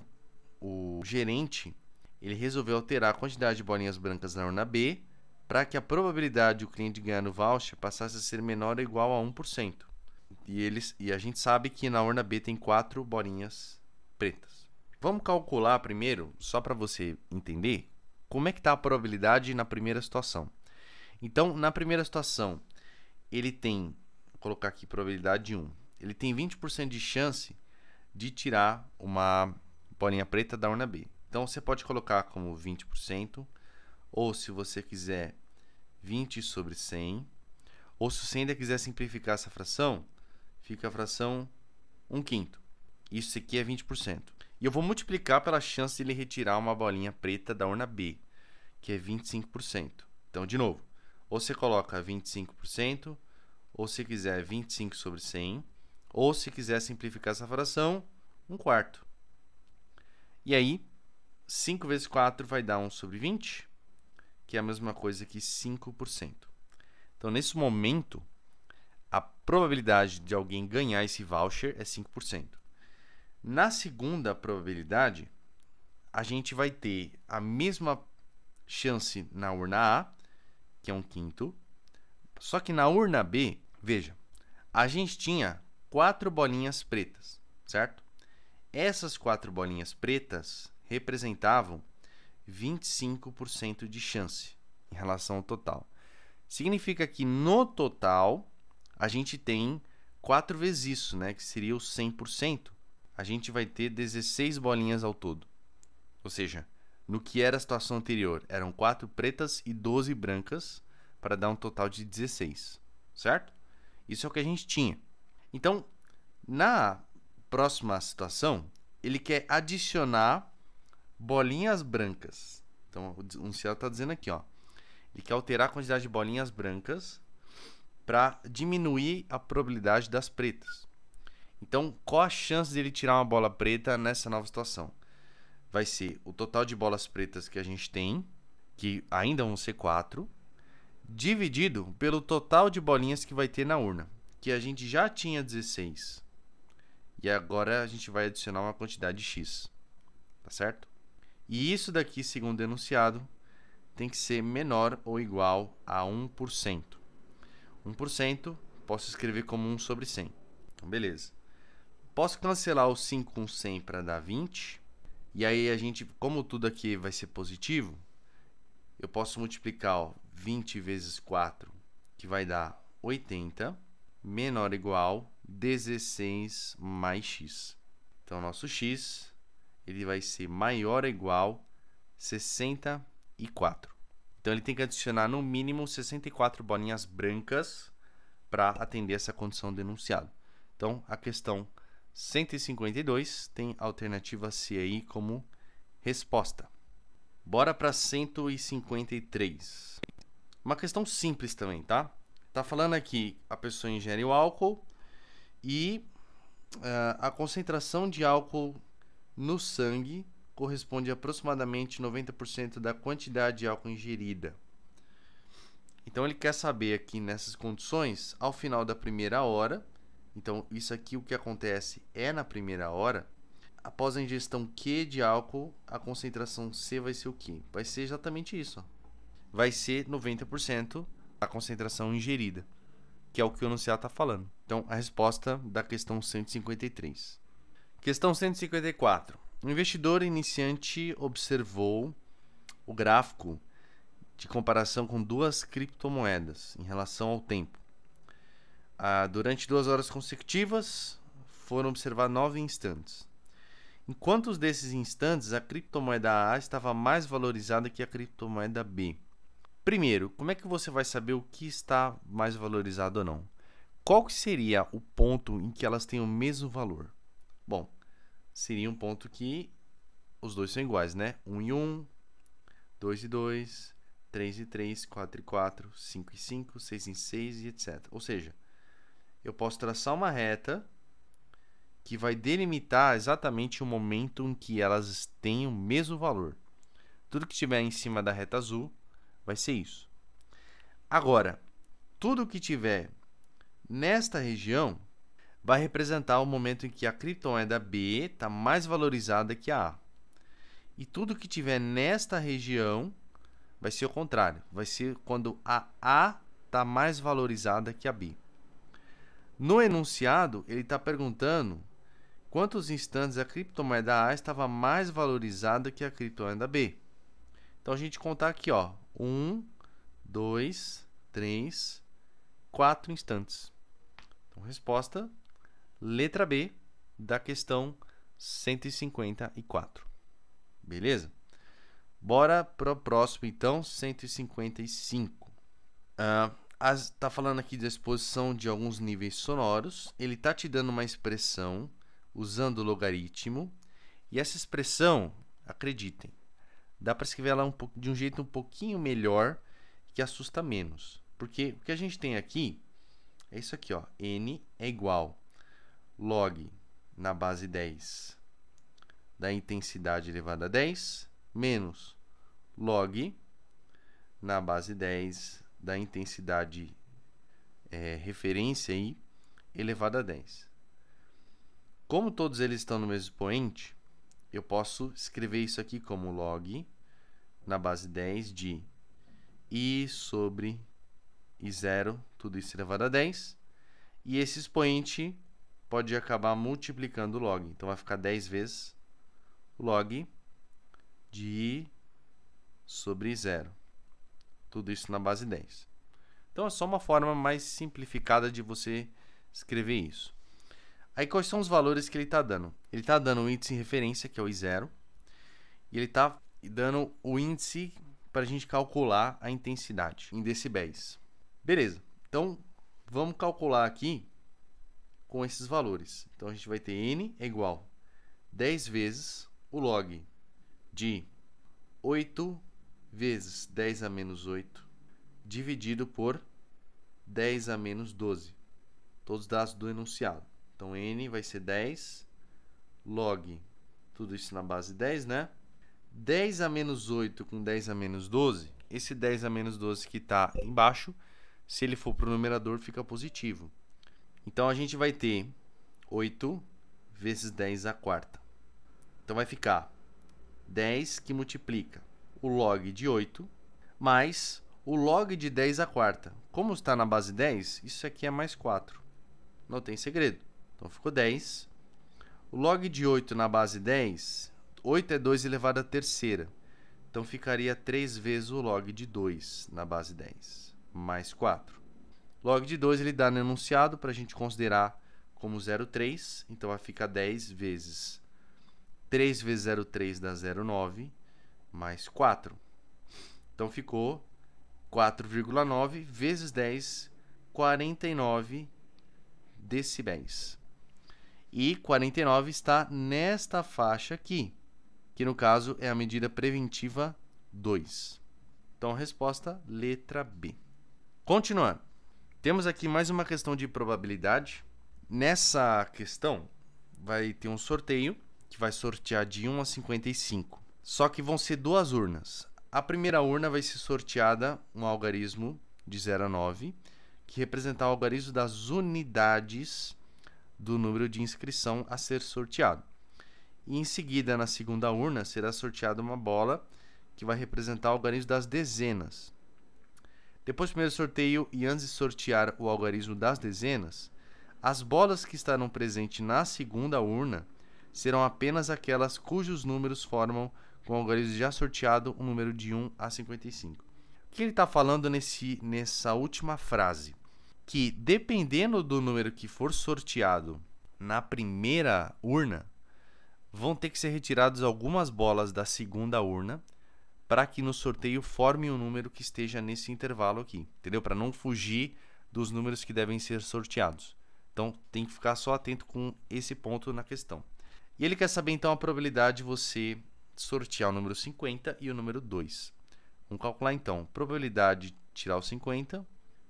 o gerente ele resolveu alterar a quantidade de bolinhas brancas na urna B para que a probabilidade de o cliente ganhar no voucher passasse a ser menor ou igual a 1%. E a gente sabe que na urna B tem 4 bolinhas pretas. Vamos calcular primeiro, só para você entender, como é que está a probabilidade na primeira situação. Então, na primeira situação, ele tem, vou colocar aqui probabilidade de 1, ele tem 20% de chance de tirar uma bolinha preta da urna B. Então, você pode colocar como 20%, ou se você quiser 20 sobre 100, ou se você ainda quiser simplificar essa fração, fica a fração 1/5. Isso aqui é 20%. E eu vou multiplicar pela chance de ele retirar uma bolinha preta da urna B, que é 25%. Então, de novo, ou você coloca 25%, ou se quiser 25 sobre 100, ou se quiser simplificar essa fração, 1/4. E aí, 5 vezes 4 vai dar 1 sobre 20, que é a mesma coisa que 5%. Então, nesse momento, a probabilidade de alguém ganhar esse voucher é 5%. Na segunda probabilidade, a gente vai ter a mesma chance na urna A, que é 1/5, só que na urna B, veja, a gente tinha 4 bolinhas pretas, certo? Essas 4 bolinhas pretas representavam 25% de chance em relação ao total. Significa que no total a gente tem 4 vezes isso, né, que seria o 100%. A gente vai ter 16 bolinhas ao todo. Ou seja, no que era a situação anterior, eram 4 pretas e 12 brancas, para dar um total de 16, certo? Isso é o que a gente tinha. Então, na próxima situação, ele quer adicionar bolinhas brancas. Então, o enunciado está dizendo aqui, ó, ele quer alterar a quantidade de bolinhas brancas para diminuir a probabilidade das pretas. Então, qual a chance de ele tirar uma bola preta nessa nova situação? Vai ser o total de bolas pretas que a gente tem, que ainda vão ser 4, dividido pelo total de bolinhas que vai ter na urna, que a gente já tinha 16. E agora a gente vai adicionar uma quantidade X. Tá certo? E isso daqui, segundo o enunciado, tem que ser menor ou igual a 1%. 1% posso escrever como 1 sobre 100. Então, beleza. Posso cancelar o 5 com 100 para dar 20. E aí, a gente, como tudo aqui vai ser positivo, eu posso multiplicar, ó, 20 vezes 4, que vai dar 80, menor ou igual 16 mais x. Então, nosso x ele vai ser maior ou igual 64. Então, ele tem que adicionar no mínimo 64 bolinhas brancas para atender essa condição do enunciado. Então, a questão 152 tem a alternativa C aí como resposta. Bora para 153. Uma questão simples também, tá? Tá falando aqui, a pessoa ingere o álcool e a concentração de álcool no sangue corresponde a aproximadamente 90% da quantidade de álcool ingerida. Então, ele quer saber aqui nessas condições, ao final da primeira hora, então isso aqui o que acontece é na primeira hora, após a ingestão Q de álcool, a concentração C vai ser o quê? Vai ser exatamente isso. Ó. Vai ser 90% da concentração ingerida, que é o que o enunciado está falando. Então, a resposta da questão 153. Questão 154. O investidor iniciante observou o gráfico de comparação com duas criptomoedas em relação ao tempo. Durante 2 horas consecutivas, foram observados 9 instantes. Em quantos desses instantes a criptomoeda A estava mais valorizada que a criptomoeda B? Primeiro, como é que você vai saber o que está mais valorizado ou não? Qual que seria o ponto em que elas têm o mesmo valor? Bom, seria um ponto que os dois são iguais, né? 1 e 1, 2 e 2, 3 e 3, 4 e 4, 5 e 5, 6 e 6 e etc. Ou seja, eu posso traçar uma reta que vai delimitar exatamente o momento em que elas têm o mesmo valor. Tudo que estiver em cima da reta azul vai ser isso. Agora, tudo que tiver nesta região vai representar o momento em que a criptomoeda B está mais valorizada que a A. E tudo que tiver nesta região vai ser o contrário. Vai ser quando a A está mais valorizada que a B. No enunciado, ele está perguntando quantos instantes a criptomoeda A estava mais valorizada que a criptomoeda B. Então, a gente contar aqui, ó, 1, 2, 3, 4 instantes. Então, resposta, letra B da questão 154. Beleza? Bora para o próximo, então, 155. Tá falando aqui da exposição de alguns níveis sonoros. Ele tá te dando uma expressão usando o logaritmo. E essa expressão, acreditem, dá para escrever ela de um jeito um pouquinho melhor, que assusta menos. Porque o que a gente tem aqui é isso aqui, ó. N é igual log na base 10 da intensidade elevada a 10 menos log na base 10 da intensidade referência aí, elevada a 10. Como todos eles estão no mesmo expoente, eu posso escrever isso aqui como log na base 10 de I sobre I0, tudo isso elevado a 10. E esse expoente pode acabar multiplicando o log. Então, vai ficar 10 vezes log de I sobre I0. Tudo isso na base 10. Então, é só uma forma mais simplificada de você escrever isso. Aí, quais são os valores que ele está dando? Ele está dando o índice de referência, que é o I0. E ele está dando o índice para a gente calcular a intensidade em decibéis. Beleza. Então, vamos calcular aqui com esses valores. Então, a gente vai ter N é igual a 10 vezes o log de 8 vezes 10 a menos 8 dividido por 10 a menos 12. Todos os dados do enunciado. Então, N vai ser 10 log, tudo isso na base 10, né? 10 a menos 8 com 10 a menos 12, esse 10 a menos 12 que está embaixo, se ele for para o numerador, fica positivo. Então, a gente vai ter 8 vezes 10 à quarta. Então, vai ficar 10 que multiplica o log de 8 mais o log de 10 à quarta. Como está na base 10, isso aqui é mais 4. Não tem segredo. Então, ficou 10. O log de 8 na base 10, 8 é 2 elevado à terceira. Então, ficaria 3 vezes o log de 2 na base 10, mais 4. Log de 2 ele dá no enunciado para a gente considerar como 0,3. Então, vai ficar 10 vezes 3 vezes 0,3 dá 0,9, mais 4. Então, ficou 4,9 vezes 10, 49 decibéis. E 49 está nesta faixa aqui, que no caso é a medida preventiva 2. Então, a resposta, letra B. Continuando. Temos aqui mais uma questão de probabilidade. Nessa questão, vai ter um sorteio, que vai sortear de 1 a 55. Só que vão ser duas urnas. A primeira urna vai ser sorteada um algarismo de 0 a 9, que representa o algarismo das unidades do número de inscrição a ser sorteado. E em seguida, na segunda urna, será sorteada uma bola que vai representar o algarismo das dezenas. Depois do primeiro sorteio e antes de sortear o algarismo das dezenas, as bolas que estarão presentes na segunda urna serão apenas aquelas cujos números formam com o algarismo já sorteado um número de 1 a 55. O que ele está falando nessa última frase? Que dependendo do número que for sorteado na primeira urna, vão ter que ser retiradas algumas bolas da segunda urna para que no sorteio forme um número que esteja nesse intervalo aqui, entendeu? Para não fugir dos números que devem ser sorteados. Então, tem que ficar só atento com esse ponto na questão. E ele quer saber, então, a probabilidade de você sortear o número 50 e o número 2. Vamos calcular, então, probabilidade de tirar o 50,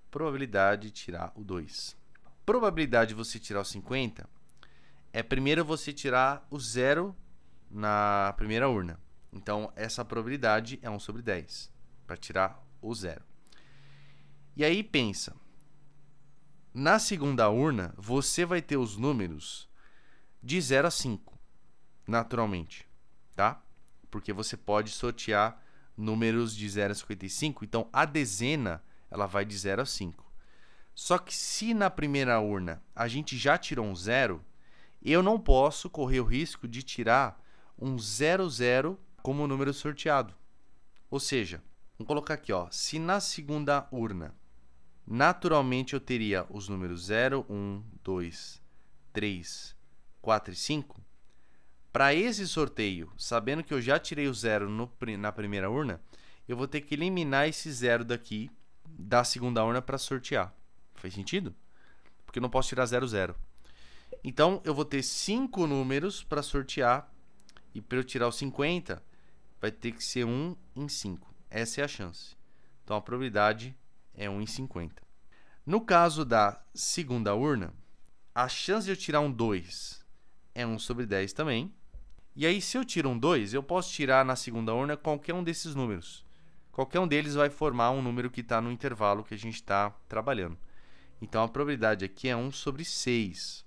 probabilidade de tirar o 2. Probabilidade de você tirar o 50 é primeiro você tirar o 0 na primeira urna. Então, essa probabilidade é 1 sobre 10, para tirar o 0. E aí, pensa. Na segunda urna, você vai ter os números de 0 a 5, naturalmente, tá? porque você pode sortear números de 0 a 55. Então, a dezena ela vai de 0 a 5. Só que se na primeira urna a gente já tirou um 0, eu não posso correr o risco de tirar um 00 como número sorteado. Ou seja, vamos colocar aqui, ó, se na segunda urna, naturalmente eu teria os números 0, 1, 2, 3, 4 e 5, para esse sorteio, sabendo que eu já tirei o 0 na primeira urna, eu vou ter que eliminar esse 0 daqui da segunda urna para sortear. Faz sentido? Porque eu não posso tirar 0, 0. Então, eu vou ter 5 números para sortear. E para eu tirar os 50, vai ter que ser 1 em 5. Essa é a chance. Então, a probabilidade é 1 em 50. No caso da segunda urna, a chance de eu tirar um 2 é 1 sobre 10 também. E aí, se eu tiro um 2, eu posso tirar na segunda urna qualquer um desses números. Qualquer um deles vai formar um número que está no intervalo que a gente está trabalhando. Então, a probabilidade aqui é 1 sobre 6.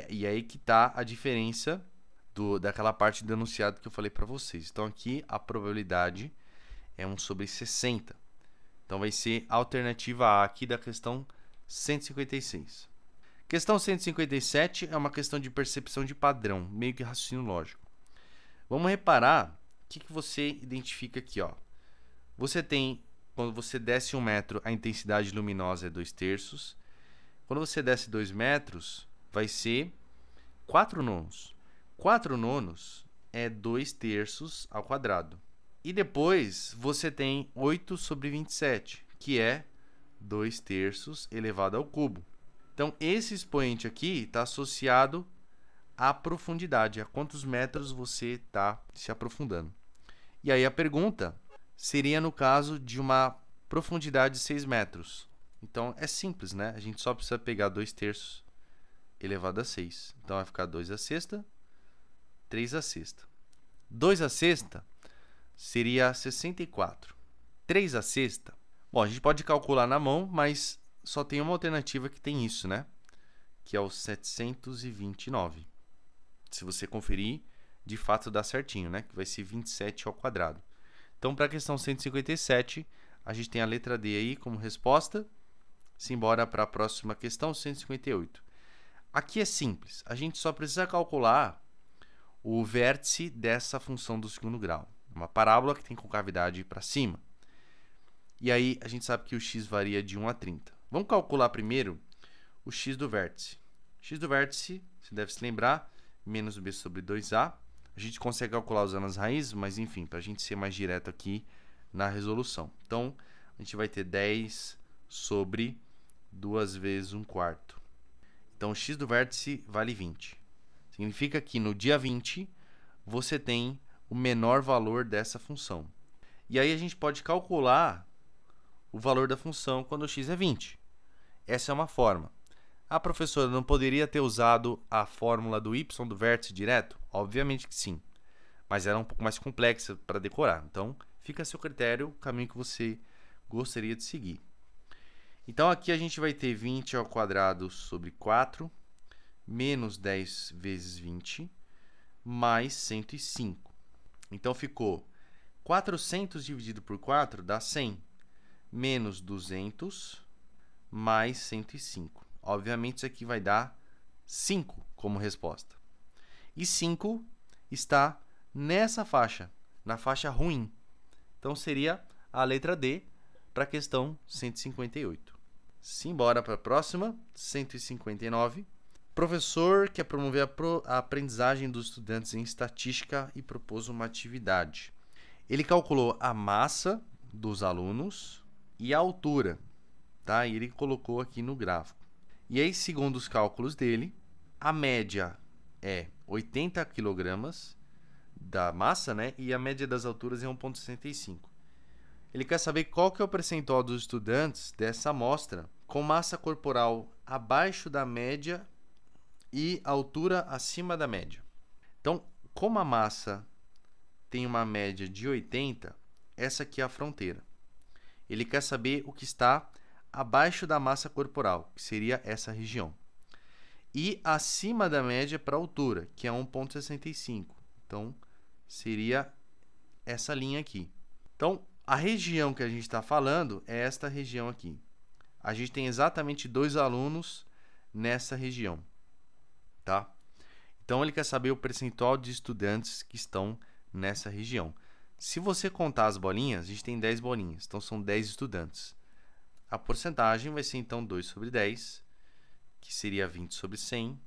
E aí que está a diferença daquela parte do enunciado que eu falei para vocês. Então, aqui a probabilidade é 1 sobre 60. Então, vai ser a alternativa A aqui da questão 156. Questão 157 é uma questão de percepção de padrão, meio que raciocínio lógico. Vamos reparar o que você identifica aqui, ó. Você tem, quando você desce 1 metro, a intensidade luminosa é 2/3. Quando você desce 2 metros, vai ser 4 nonos. 4 nonos é 2/3 ao quadrado. E depois você tem 8 sobre 27, que é 2/3 elevado ao cubo. Então, esse expoente aqui está associado à profundidade, a quantos metros você está se aprofundando. E aí a pergunta seria no caso de uma profundidade de 6 metros. Então, é simples, né? A gente só precisa pegar 2/3 elevado a 6. Então, vai ficar 2/6, 3/6. 2/6 seria 64. 3/6, bom, a gente pode calcular na mão, mas só tem uma alternativa que tem isso, né? Que é o 729. Se você conferir, de fato dá certinho, né? Que vai ser 27 ao quadrado. Então, para a questão 157, a gente tem a letra D aí como resposta. Simbora para a próxima questão, 158. Aqui é simples. A gente só precisa calcular o vértice dessa função do segundo grau. Uma parábola que tem concavidade para cima. E aí, a gente sabe que o x varia de 1 a 30. Vamos calcular primeiro o x do vértice. X do vértice, você deve se lembrar, menos b sobre 2a. A gente consegue calcular usando as raízes, mas enfim, para a gente ser mais direto aqui na resolução. Então, a gente vai ter 10 sobre 2 vezes 1/4. Então, o x do vértice vale 20. Significa que no dia 20, você tem o menor valor dessa função. E aí, a gente pode calcular o valor da função quando o x é 20. Essa é uma forma. A professora não poderia ter usado a fórmula do y do vértice direto? Obviamente que sim. Mas era um pouco mais complexa para decorar. Então, fica a seu critério o caminho que você gostaria de seguir. Então, aqui a gente vai ter 20 ao quadrado sobre 4, menos 10 vezes 20, mais 105. Então, ficou 400 dividido por 4 dá 100, menos 200, mais 105. Obviamente, isso aqui vai dar 5 como resposta. E 5 está nessa faixa, na faixa ruim. Então, seria a letra D para a questão 158. Simbora para a próxima, 159. Professor quer promover a aprendizagem dos estudantes em estatística e propôs uma atividade. Ele calculou a massa dos alunos e a altura, tá? E ele colocou aqui no gráfico. E aí, segundo os cálculos dele, a média é 80 kg da massa, né? E a média das alturas é 1,65. Ele quer saber qual que é o percentual dos estudantes dessa amostra com massa corporal abaixo da média e altura acima da média. Então, como a massa tem uma média de 80, essa aqui é a fronteira. Ele quer saber o que está abaixo da massa corporal, que seria essa região. E acima da média para a altura, que é 1,65. Então, seria essa linha aqui. Então, a região que a gente está falando é esta região aqui. A gente tem exatamente 2 alunos nessa região, tá? Então, ele quer saber o percentual de estudantes que estão nessa região. Se você contar as bolinhas, a gente tem 10 bolinhas, então são 10 estudantes. A porcentagem vai ser, então, 2 sobre 10, que seria 20 sobre 100,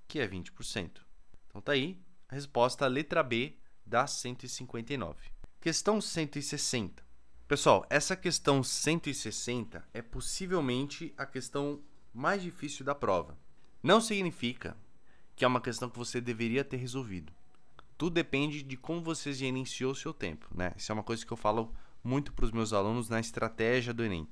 que é 20%. Então, tá aí a resposta, a letra B, da 159. Questão 160. Pessoal, essa questão 160 é possivelmente a questão mais difícil da prova. Não significa que é uma questão que você deveria ter resolvido. Tudo depende de como você gerenciou o seu tempo, né? Isso é uma coisa que eu falo muito para os meus alunos na estratégia do Enem.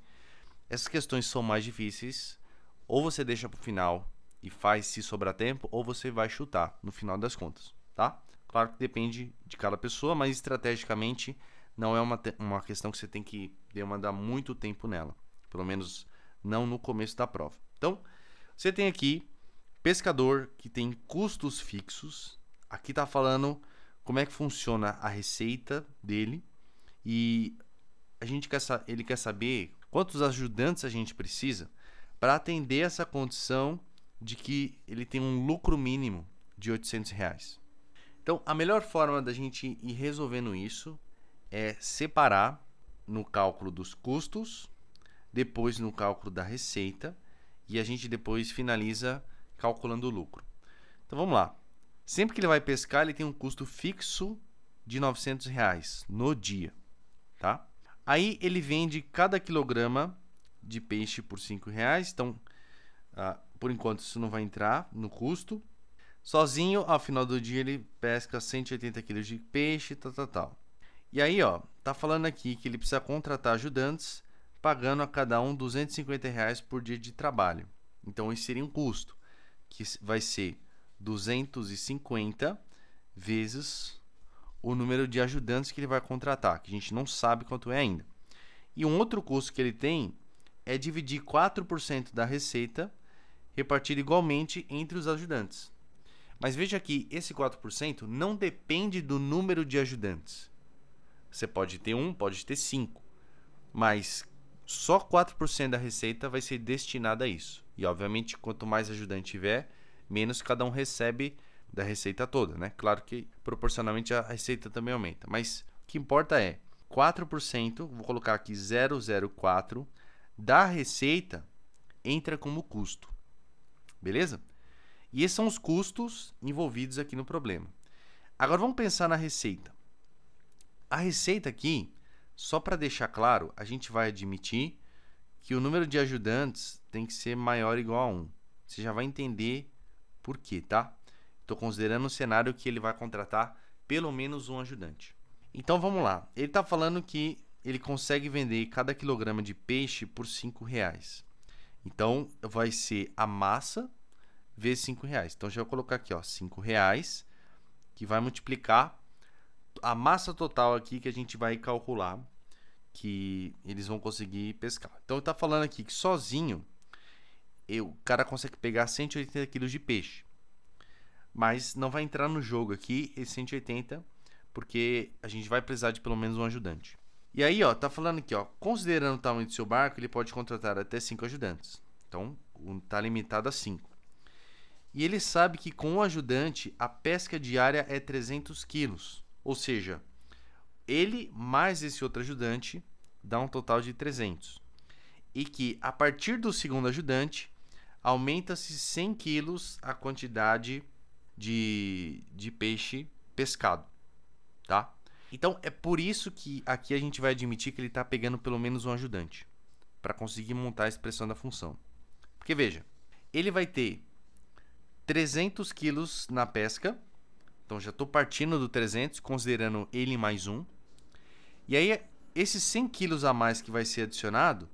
Essas questões são mais difíceis, ou você deixa para o final e faz se sobrar tempo, ou você vai chutar no final das contas, tá? Claro que depende de cada pessoa, mas estrategicamente não é uma questão que você tem que demandar muito tempo nela. Pelo menos não no começo da prova. Então, você tem aqui pescador que tem custos fixos. Aqui está falando como é que funciona a receita dele. E ele quer saber quantos ajudantes a gente precisa para atender essa condição de que ele tem um lucro mínimo de R$800. Então, a melhor forma da gente ir resolvendo isso é separar no cálculo dos custos, depois no cálculo da receita, e a gente depois finaliza calculando o lucro. Então, vamos lá. Sempre que ele vai pescar, ele tem um custo fixo de R$900 no dia, tá? Aí, ele vende cada quilograma de peixe por R$5. Então, por enquanto, isso não vai entrar no custo. Sozinho, ao final do dia, ele pesca 180 kg de peixe, tal. E aí, ó, tá falando aqui que ele precisa contratar ajudantes, pagando a cada um R$250 por dia de trabalho. Então, esse seria um custo, que vai ser 250 vezes o número de ajudantes que ele vai contratar, que a gente não sabe quanto é ainda. E um outro custo que ele tem é dividir 4% da receita repartido igualmente entre os ajudantes. Mas veja que esse 4% não depende do número de ajudantes. Você pode ter 1, pode ter 5, mas só 4% da receita vai ser destinada a isso. E, obviamente, quanto mais ajudante tiver, menos cada um recebe da receita toda, né? Claro que, proporcionalmente, a receita também aumenta. Mas o que importa é 4%, vou colocar aqui 0,04, da receita entra como custo. Beleza? E esses são os custos envolvidos aqui no problema. Agora vamos pensar na receita. A receita aqui, só para deixar claro, a gente vai admitir que o número de ajudantes tem que ser maior ou igual a 1. Você já vai entender por quê, tá? Estou considerando um cenário que ele vai contratar pelo menos um ajudante. Então vamos lá. Ele está falando que ele consegue vender cada quilograma de peixe por R$5. Então vai ser a massa vezes R$5. Então, já vou colocar aqui, ó, R$5, que vai multiplicar a massa total aqui que a gente vai calcular que eles vão conseguir pescar. Então, está falando aqui que sozinho o cara consegue pegar 180 kg de peixe. Mas não vai entrar no jogo aqui esse 180, porque a gente vai precisar de pelo menos um ajudante. E aí, ó, tá falando aqui, ó, considerando o tamanho do seu barco, ele pode contratar até 5 ajudantes. Então, tá limitado a 5. E ele sabe que com o ajudante a pesca diária é 300 quilos. Ou seja, ele mais esse outro ajudante dá um total de 300. E que a partir do segundo ajudante aumenta-se 100 quilos a quantidade de peixe pescado. Tá? Então é por isso que aqui a gente vai admitir que ele está pegando pelo menos um ajudante. Para conseguir montar a expressão da função. Porque veja, ele vai ter 300 quilos na pesca, então já estou partindo do 300, considerando ele mais um. E aí, esses 100 quilos a mais que vai ser adicionado,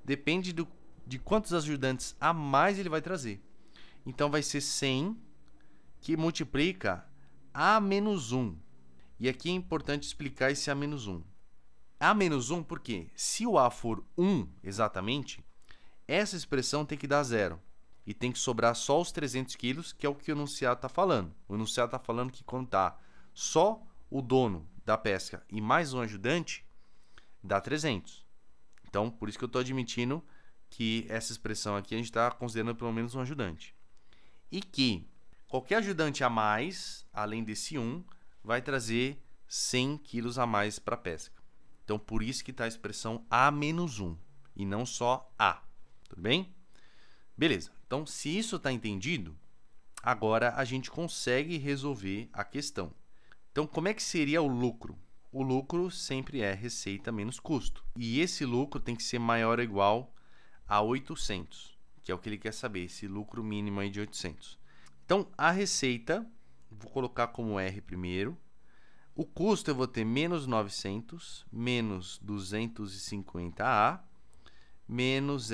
depende de quantos ajudantes a mais ele vai trazer. Então, vai ser 100 que multiplica A menos 1. E aqui é importante explicar esse A menos 1. A menos 1 porque se o A for 1 exatamente, essa expressão tem que dar 0. E tem que sobrar só os 300 quilos, que é o que o enunciado está falando. O enunciado está falando que quando está só o dono da pesca e mais um ajudante, dá 300. Então, por isso que eu estou admitindo que essa expressão aqui a gente está considerando pelo menos um ajudante. E que qualquer ajudante a mais, além desse 1, vai trazer 100 quilos a mais para a pesca. Então, por isso que está a expressão A menos 1 e não só A. Tudo bem? Beleza. Então, se isso está entendido, agora a gente consegue resolver a questão. Então, como é que seria o lucro? O lucro sempre é receita menos custo. E esse lucro tem que ser maior ou igual a 800, que é o que ele quer saber, esse lucro mínimo aí de 800. Então, a receita, vou colocar como R primeiro. O custo eu vou ter menos 900, menos 250A, menos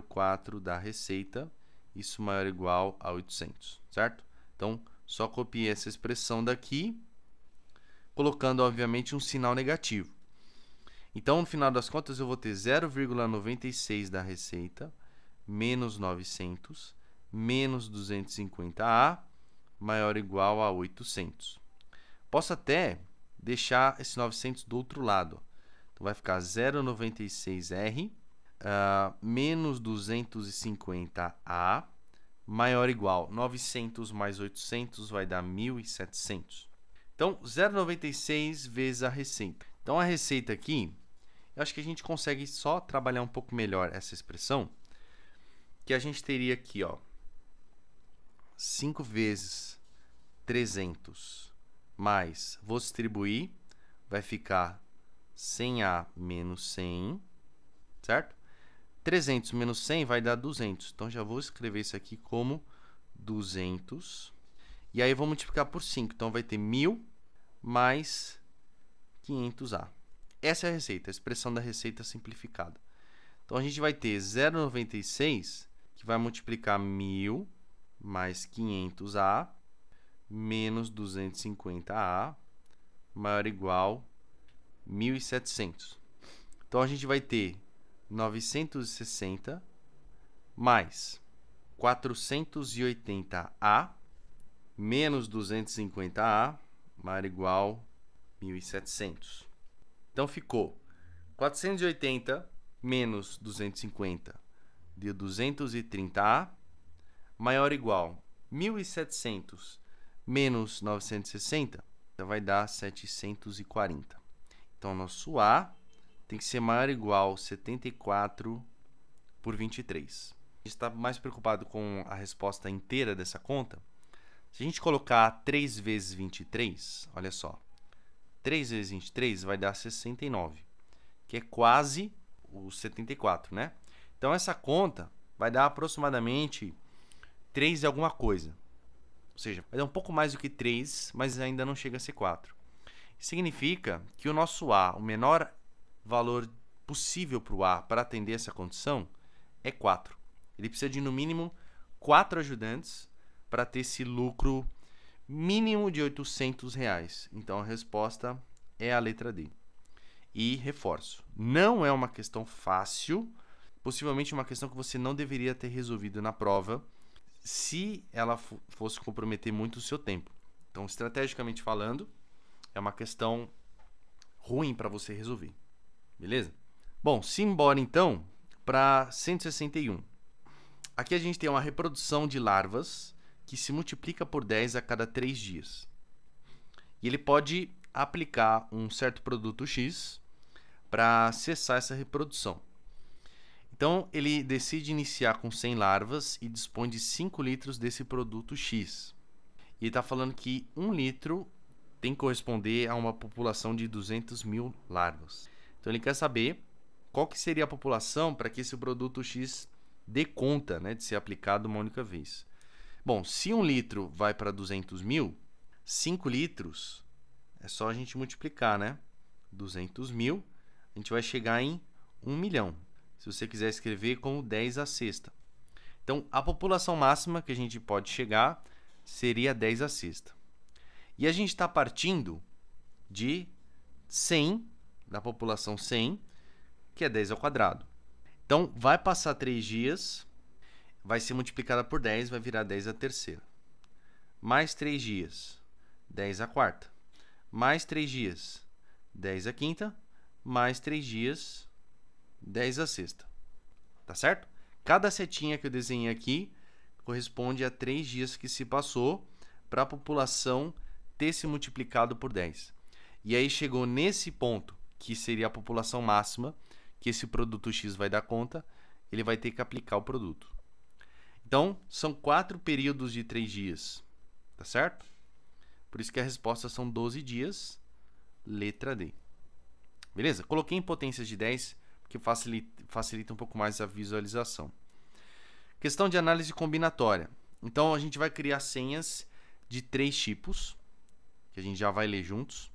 004 da receita, isso maior ou igual a 800, certo? Então, só copiei essa expressão daqui, colocando, obviamente, um sinal negativo. Então, no final das contas, eu vou ter 0,96 da receita, menos 900, menos 250A, maior ou igual a 800. Posso até deixar esse 900 do outro lado. Então, vai ficar 0,96R, menos 250A, maior ou igual 900 mais 800 vai dar 1.700. Então, 0,96 vezes a receita. Então, a receita aqui, eu acho que a gente consegue só trabalhar um pouco melhor essa expressão, que a gente teria aqui, ó, 5 vezes 300 mais, vou distribuir, vai ficar 100A menos 100, certo? 300 menos 100 vai dar 200. Então, já vou escrever isso aqui como 200. E aí, vou multiplicar por 5. Então, vai ter 1.000 mais 500A. Essa é a receita, a expressão da receita simplificada. Então, a gente vai ter 0,96, que vai multiplicar 1.000 mais 500A, menos 250A, maior ou igual 1.700. Então, a gente vai ter 960 mais 480A, menos 250A, maior ou igual 1.700. Então, ficou 480 menos 250 deu 230A, maior ou igual 1.700 menos 960, vai dar 740. Então, nosso A tem que ser maior ou igual a 74 por 23. A gente está mais preocupado com a resposta inteira dessa conta. Se a gente colocar 3 vezes 23, olha só, 3 vezes 23 vai dar 69, que é quase o 74, né? Então, essa conta vai dar aproximadamente 3 e alguma coisa. Ou seja, vai dar um pouco mais do que 3, mas ainda não chega a ser 4. Isso significa que o nosso A, o menor valor possível para o A para atender essa condição é 4. Ele precisa de, no mínimo, 4 ajudantes para ter esse lucro mínimo de R$800. Então, a resposta é a letra D. E reforço, não é uma questão fácil, possivelmente uma questão que você não deveria ter resolvido na prova se ela fosse comprometer muito o seu tempo. Então, estrategicamente falando, é uma questão ruim para você resolver. Beleza? Bom, simbora então para 161. Aqui a gente tem uma reprodução de larvas que se multiplica por 10 a cada 3 dias. E ele pode aplicar um certo produto X para cessar essa reprodução. Então, ele decide iniciar com 100 larvas e dispõe de 5 litros desse produto X. E ele está falando que 1 litro tem que corresponder a uma população de 200.000 larvas. Então, ele quer saber qual que seria a população para que esse produto X dê conta, né, de ser aplicado uma única vez. Bom, se 1 litro vai para 200.000, 5 litros é só a gente multiplicar, né? 200.000, a gente vai chegar em 1 milhão. Se você quiser escrever como 10 à sexta. Então, a população máxima que a gente pode chegar seria 10 à sexta. E a gente está partindo de 100, da população 100, que é 10 ao quadrado. Então, vai passar 3 dias, vai ser multiplicada por 10, vai virar 10 à terceira. Mais 3 dias, 10 à quarta. mais 3 dias, 10 a quinta, mais 3 dias, 10 a sexta. Tá certo? Cada setinha que eu desenhei aqui corresponde a 3 dias que se passou para a população ter se multiplicado por 10. E aí chegou nesse ponto, que seria a população máxima, que esse produto X vai dar conta, ele vai ter que aplicar o produto. Então, são 4 períodos de 3 dias, tá certo? Por isso que a resposta são 12 dias, letra D. Beleza? Coloquei em potências de 10, porque facilita um pouco mais a visualização. Questão de análise combinatória. Então, a gente vai criar senhas de 3 tipos, que a gente já vai ler juntos.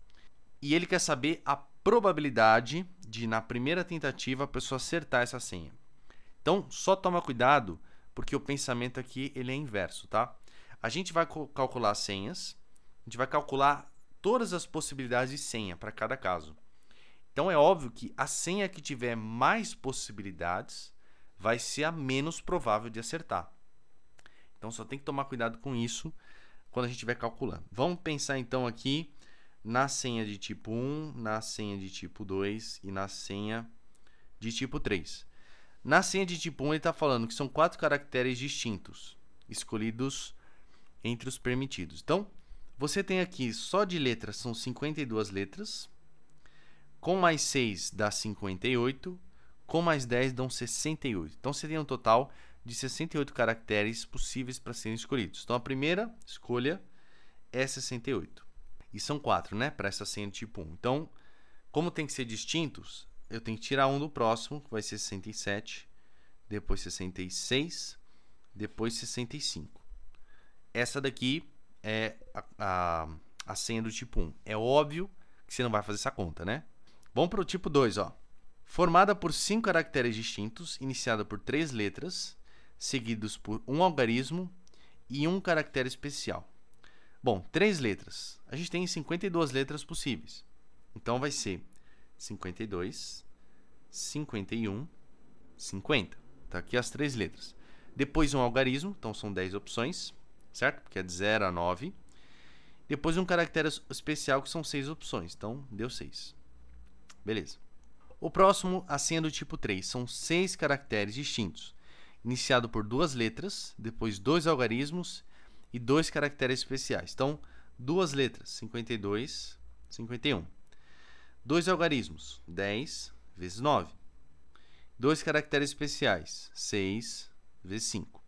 E ele quer saber a probabilidade de, na primeira tentativa, a pessoa acertar essa senha. Então, só toma cuidado, porque o pensamento aqui ele é inverso, tá? A gente vai calcular as senhas, a gente vai calcular todas as possibilidades de senha para cada caso. Então, é óbvio que a senha que tiver mais possibilidades vai ser a menos provável de acertar. Então, só tem que tomar cuidado com isso quando a gente estiver calculando. Vamos pensar, então, aqui na senha de tipo 1, na senha de tipo 2 e na senha de tipo 3. Na senha de tipo 1, ele está falando que são 4 caracteres distintos, escolhidos entre os permitidos. Então, você tem aqui, só de letras, são 52 letras. Com mais 6 dá 58, com mais 10 dão 68. Então, você tem um total de 68 caracteres possíveis para serem escolhidos. Então, a primeira escolha é 68. E são 4, né, para essa senha de tipo 1. Então, como tem que ser distintos, eu tenho que tirar um do próximo, que vai ser 67, depois 66, depois 65. Essa daqui é a senha do tipo 1. É óbvio que você não vai fazer essa conta, né? Vamos para o tipo 2, ó. Formada por 5 caracteres distintos, iniciada por 3 letras, seguidos por um algarismo e um caractere especial. Bom, 3 letras. A gente tem 52 letras possíveis. Então, vai ser 52, 51, 50. Tá aqui as 3 letras. Depois um algarismo, então são 10 opções, certo? Porque é de 0 a 9. Depois um caractere especial, que são 6 opções. Então, deu 6. Beleza. O próximo, a senha do tipo 3. São 6 caracteres distintos. Iniciado por 2 letras, depois 2 algarismos e 2 caracteres especiais. Então, 2 letras, 52, 51. 2 algarismos, 10 vezes 9. 2 caracteres especiais, 6 vezes 5.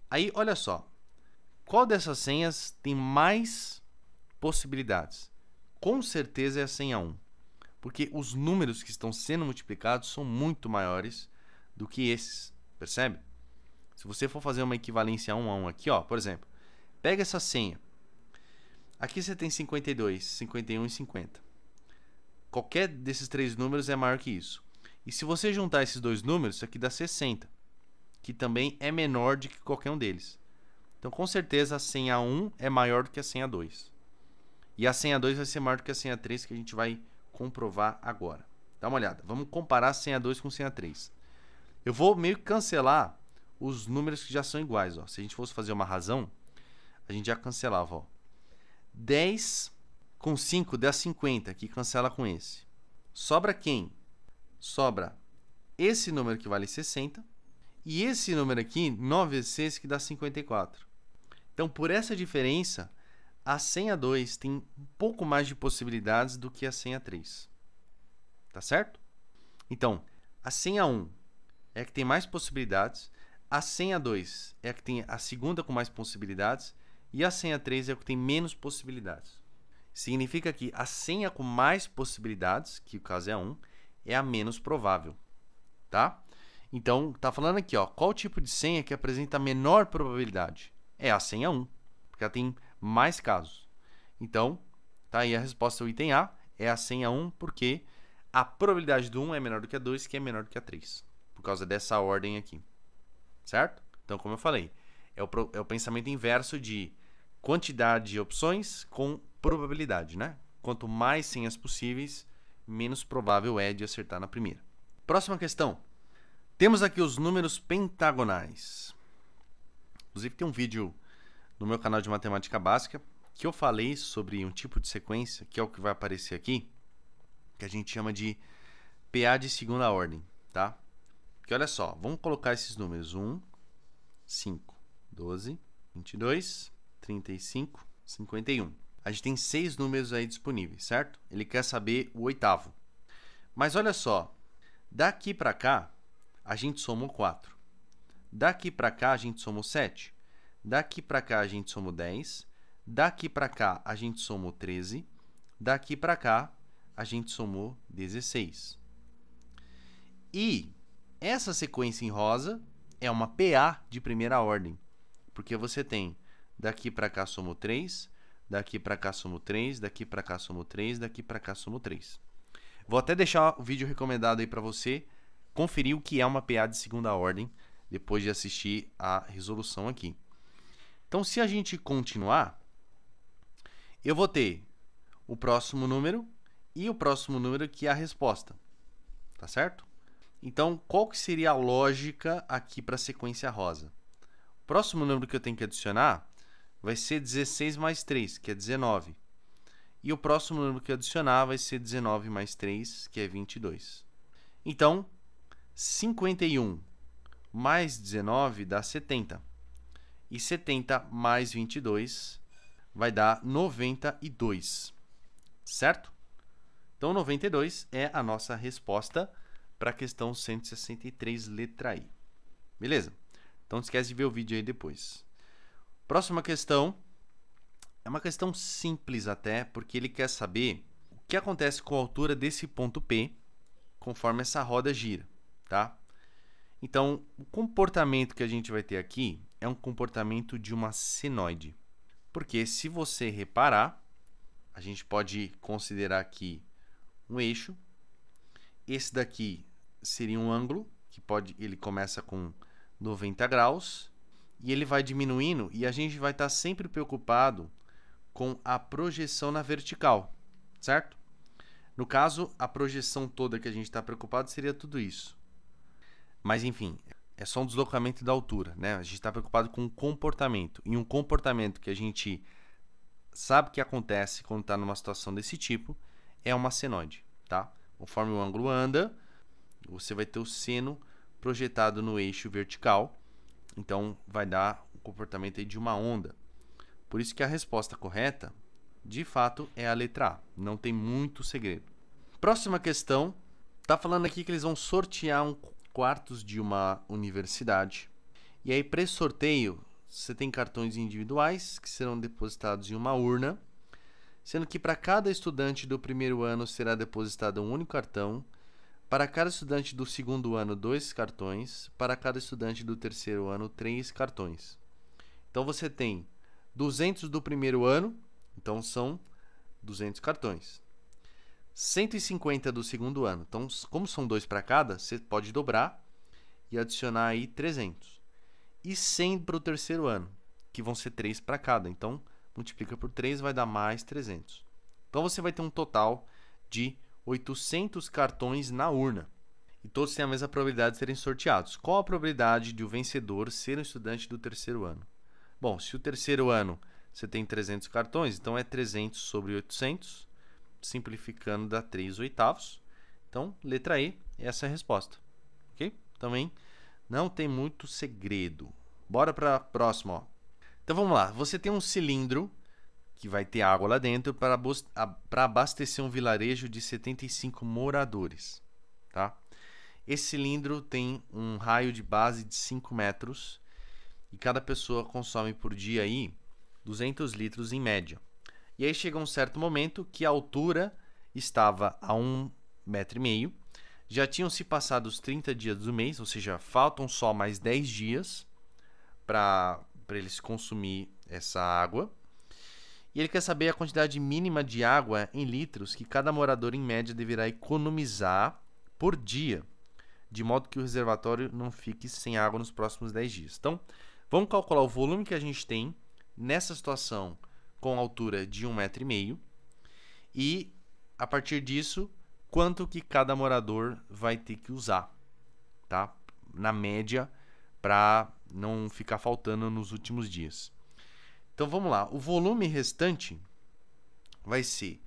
Aí, olha só. Qual dessas senhas tem mais possibilidades? Com certeza é a senha 1. Porque os números que estão sendo multiplicados são muito maiores do que esses. Percebe? Se você for fazer uma equivalência 1 a 1 aqui, ó, por exemplo, pega essa senha. Aqui você tem 52, 51 e 50. Qualquer desses 3 números é maior que isso. E se você juntar esses 2 números, isso aqui dá 60, que também é menor do que qualquer um deles. Então, com certeza, a senha 1 é maior do que a senha 2. E a senha 2 vai ser maior do que a senha 3, que a gente vai comprovar agora. Dá uma olhada. Vamos comparar a senha 2 com a senha 3. Eu vou meio que cancelar os números que já são iguais. Ó. Se a gente fosse fazer uma razão, a gente já cancelava. Ó. 10 com 5 dá 50, que cancela com esse. Sobra quem? Sobra esse número que vale 60 e esse número aqui, 9 vezes 6, que dá 54. Então, por essa diferença, a senha 2 tem um pouco mais de possibilidades do que a senha 3. Tá certo? Então, a senha 1 é a que tem mais possibilidades, a senha 2 é a que tem a segunda com mais possibilidades e a senha 3 é a que tem menos possibilidades. Significa que a senha com mais possibilidades, que o caso é a 1, é a menos provável, tá? Então, tá falando aqui, ó, qual tipo de senha que apresenta a menor probabilidade? É a senha 1, porque ela tem mais casos. Então, tá aí a resposta do item A, é a senha 1, porque a probabilidade do 1 é menor do que a 2, que é menor do que a 3, por causa dessa ordem aqui, certo? Então, como eu falei, é o pensamento inverso de quantidade de opções com probabilidade, né? Quanto mais senhas possíveis, menos provável é de acertar na primeira. Próxima questão. Temos aqui os números pentagonais. Inclusive, tem um vídeo no meu canal de matemática básica que eu falei sobre um tipo de sequência, que é o que vai aparecer aqui, que a gente chama de PA de segunda ordem, tá? Que olha só, vamos colocar esses números: 1, 5, 12, 22, 35, 51. A gente tem 6 números aí disponíveis, certo? Ele quer saber o oitavo. Mas olha só, daqui para cá, a gente somou 4. Daqui para cá, a gente somou 7. Daqui para cá, a gente somou 10. Daqui para cá, a gente somou 13. Daqui para cá, a gente somou 16. E essa sequência em rosa é uma PA de primeira ordem, porque você tem daqui para cá somou 3, daqui para cá somou 3, daqui para cá somou 3, daqui para cá somou 3. Vou até deixar o vídeo recomendado aí para você conferir o que é uma PA de segunda ordem, depois de assistir a resolução aqui. Então, se a gente continuar, eu vou ter o próximo número e o próximo número que é a resposta, tá certo? Então, qual que seria a lógica aqui para a sequência rosa? O próximo número que eu tenho que adicionar vai ser 16 mais 3, que é 19. E o próximo número que eu adicionar vai ser 19 mais 3, que é 22. Então, 51 mais 19 dá 70. E 70 mais 22 vai dar 92. Certo? Então, 92 é a nossa resposta para a questão 163, letra I. Beleza? Então, não esquece de ver o vídeo aí depois. Próxima questão é uma questão simples até, porque ele quer saber o que acontece com a altura desse ponto P conforme essa roda gira, tá? Então, o comportamento que a gente vai ter aqui é um comportamento de uma senoide. Porque se você reparar, a gente pode considerar aqui um eixo. Esse daqui seria um ângulo, que ele começa com 90 graus, e ele vai diminuindo, e a gente vai estar sempre preocupado com a projeção na vertical, certo? No caso, a projeção toda que a gente está preocupado seria tudo isso. Mas, enfim, é só um deslocamento da altura, né? A gente está preocupado com o comportamento. E um comportamento que a gente sabe que acontece quando está numa situação desse tipo é uma senoide, tá? Conforme o ângulo anda, você vai ter o seno projetado no eixo vertical. Então, vai dar o comportamento aí de uma onda. Por isso que a resposta correta, de fato, é a letra A. Não tem muito segredo. Próxima questão. Está falando aqui que eles vão sortear quartos de uma universidade. E aí, para esse sorteio, você tem cartões individuais que serão depositados em uma urna, sendo que para cada estudante do primeiro ano será depositado um único cartão, para cada estudante do segundo ano, 2 cartões, para cada estudante do terceiro ano, 3 cartões. Então, você tem 200 do primeiro ano, então são 200 cartões. 150 do segundo ano, então como são 2 para cada, você pode dobrar e adicionar aí 300. E 100 para o terceiro ano, que vão ser 3 para cada, então multiplica por 3 vai dar mais 300. Então você vai ter um total de 800 cartões na urna. E todos têm a mesma probabilidade de serem sorteados. Qual a probabilidade de o vencedor ser um estudante do terceiro ano? Bom, se o terceiro ano você tem 300 cartões, então é 300 sobre 800, simplificando dá 3 oitavos. Então, letra E, essa é a resposta. Ok? Também não tem muito segredo. Bora para a próxima. Ó. Então, vamos lá. Você tem um cilindro que vai ter água lá dentro para abastecer um vilarejo de 75 moradores. Tá? Esse cilindro tem um raio de base de 5 metros e cada pessoa consome por dia aí 200 litros em média. E aí chega um certo momento que a altura estava a 1,5 metro, já tinham se passado os 30 dias do mês, ou seja, faltam só mais 10 dias para eles consumir essa água. E ele quer saber a quantidade mínima de água em litros que cada morador em média deverá economizar por dia, de modo que o reservatório não fique sem água nos próximos 10 dias. Então, vamos calcular o volume que a gente tem nessa situação com altura de 1,5 metro e, a partir disso, quanto que cada morador vai ter que usar, tá? Na média, para não ficar faltando nos últimos dias. Então vamos lá, o volume restante vai ser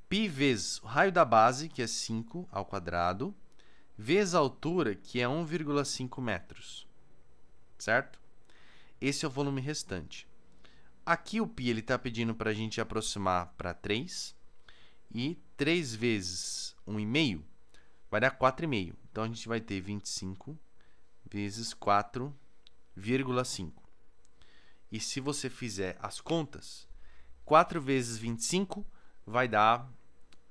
π vezes o raio da base, que é 5 ao quadrado, vezes a altura, que é 1,5 metros, certo? Esse é o volume restante. Aqui o π está pedindo para a gente aproximar para 3, e 3 vezes 1,5 vai dar 4,5. Então, a gente vai ter 25 vezes 4,5. E se você fizer as contas, 4 vezes 25 vai dar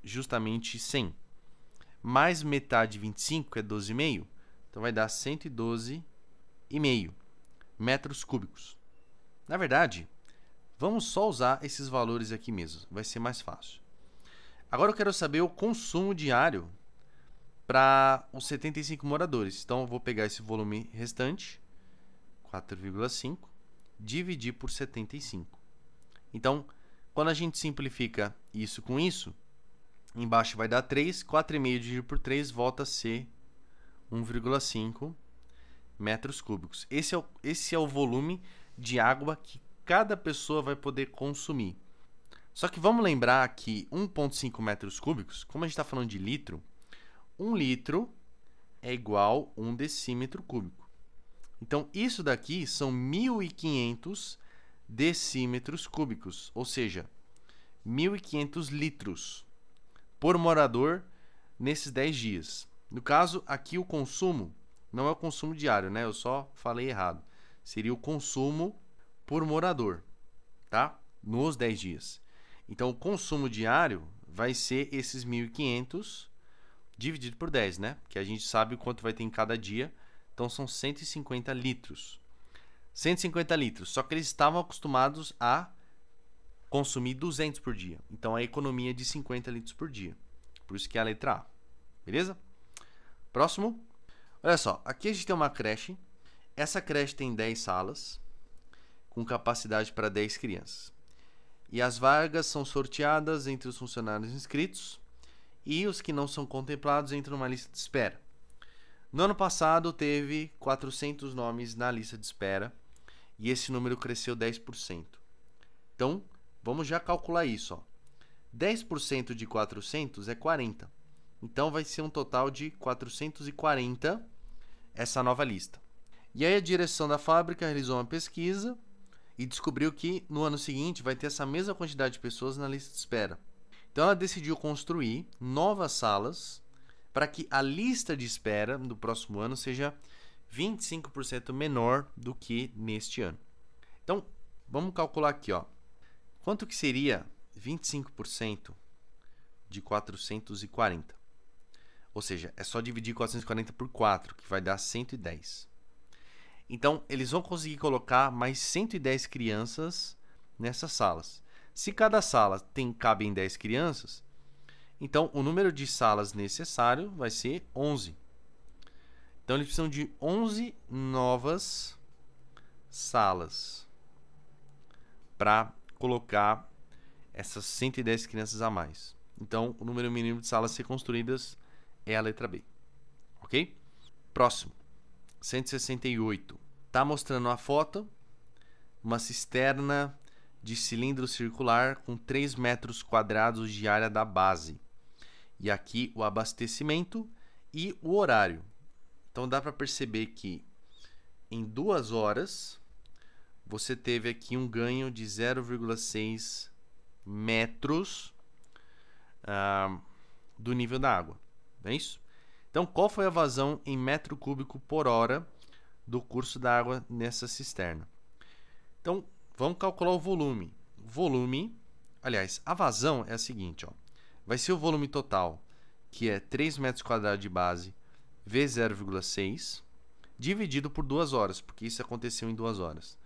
justamente 100. Mais metade de 25 é 12,5. Então, vai dar 112,5 metros cúbicos. Na verdade, vamos só usar esses valores aqui mesmo. Vai ser mais fácil. Agora eu quero saber o consumo diário para os 75 moradores. Então, eu vou pegar esse volume restante, 4,5, dividir por 75. Então, quando a gente simplifica isso com isso, embaixo vai dar 3, 4,5 dividido por 3 volta a ser 1,5 metros cúbicos. Esse é o volume de água que cada pessoa vai poder consumir. Só que vamos lembrar que 1,5 metros cúbicos, como a gente está falando de litro, 1 litro é igual a 1 decímetro cúbico. Então, isso daqui são 1.500 decímetros cúbicos, ou seja, 1.500 litros por morador nesses 10 dias. No caso, aqui o consumo não é o consumo diário, né? Eu só falei errado. Seria o consumo por morador, tá? Nos 10 dias. Então, o consumo diário vai ser esses 1.500 dividido por 10, né? Que a gente sabe quanto vai ter em cada dia. Então, são 150 litros. 150 litros. Só que eles estavam acostumados a consumir 200 por dia. Então, a economia é de 50 litros por dia. Por isso que é a letra A. Beleza? Próximo. Olha só. Aqui a gente tem uma creche. Essa creche tem 10 salas, com capacidade para 10 crianças. E as vagas são sorteadas entre os funcionários inscritos e os que não são contemplados entram numa lista de espera. No ano passado, teve 400 nomes na lista de espera e esse número cresceu 10%. Então, vamos já calcular isso. Ó. 10% de 400 é 40. Então, vai ser um total de 440 essa nova lista. E aí, a direção da fábrica realizou uma pesquisa e descobriu que no ano seguinte vai ter essa mesma quantidade de pessoas na lista de espera. Então ela decidiu construir novas salas para que a lista de espera do próximo ano seja 25% menor do que neste ano. Então, vamos calcular aqui, ó. Quanto que seria 25% de 440? Ou seja, é só dividir 440 por 4, que vai dar 110. Então, eles vão conseguir colocar mais 110 crianças nessas salas. Se cada sala cabem 10 crianças, então o número de salas necessário vai ser 11. Então, eles precisam de 11 novas salas para colocar essas 110 crianças a mais. Então, o número mínimo de salas a ser construídas é a letra B. Ok? Próximo. 168. Está mostrando a foto, uma cisterna de cilindro circular com 3 metros quadrados de área da base. E aqui o abastecimento e o horário. Então dá para perceber que em 2 horas você teve aqui um ganho de 0,6 metros do nível da água. Não é isso? Então, qual foi a vazão em metro cúbico por hora do curso da água nessa cisterna? Então, vamos calcular o volume. A vazão é a seguinte, ó. Vai ser o volume total, que é 3 metros quadrados de base, vezes 0,6, dividido por 2 horas, porque isso aconteceu em 2 horas.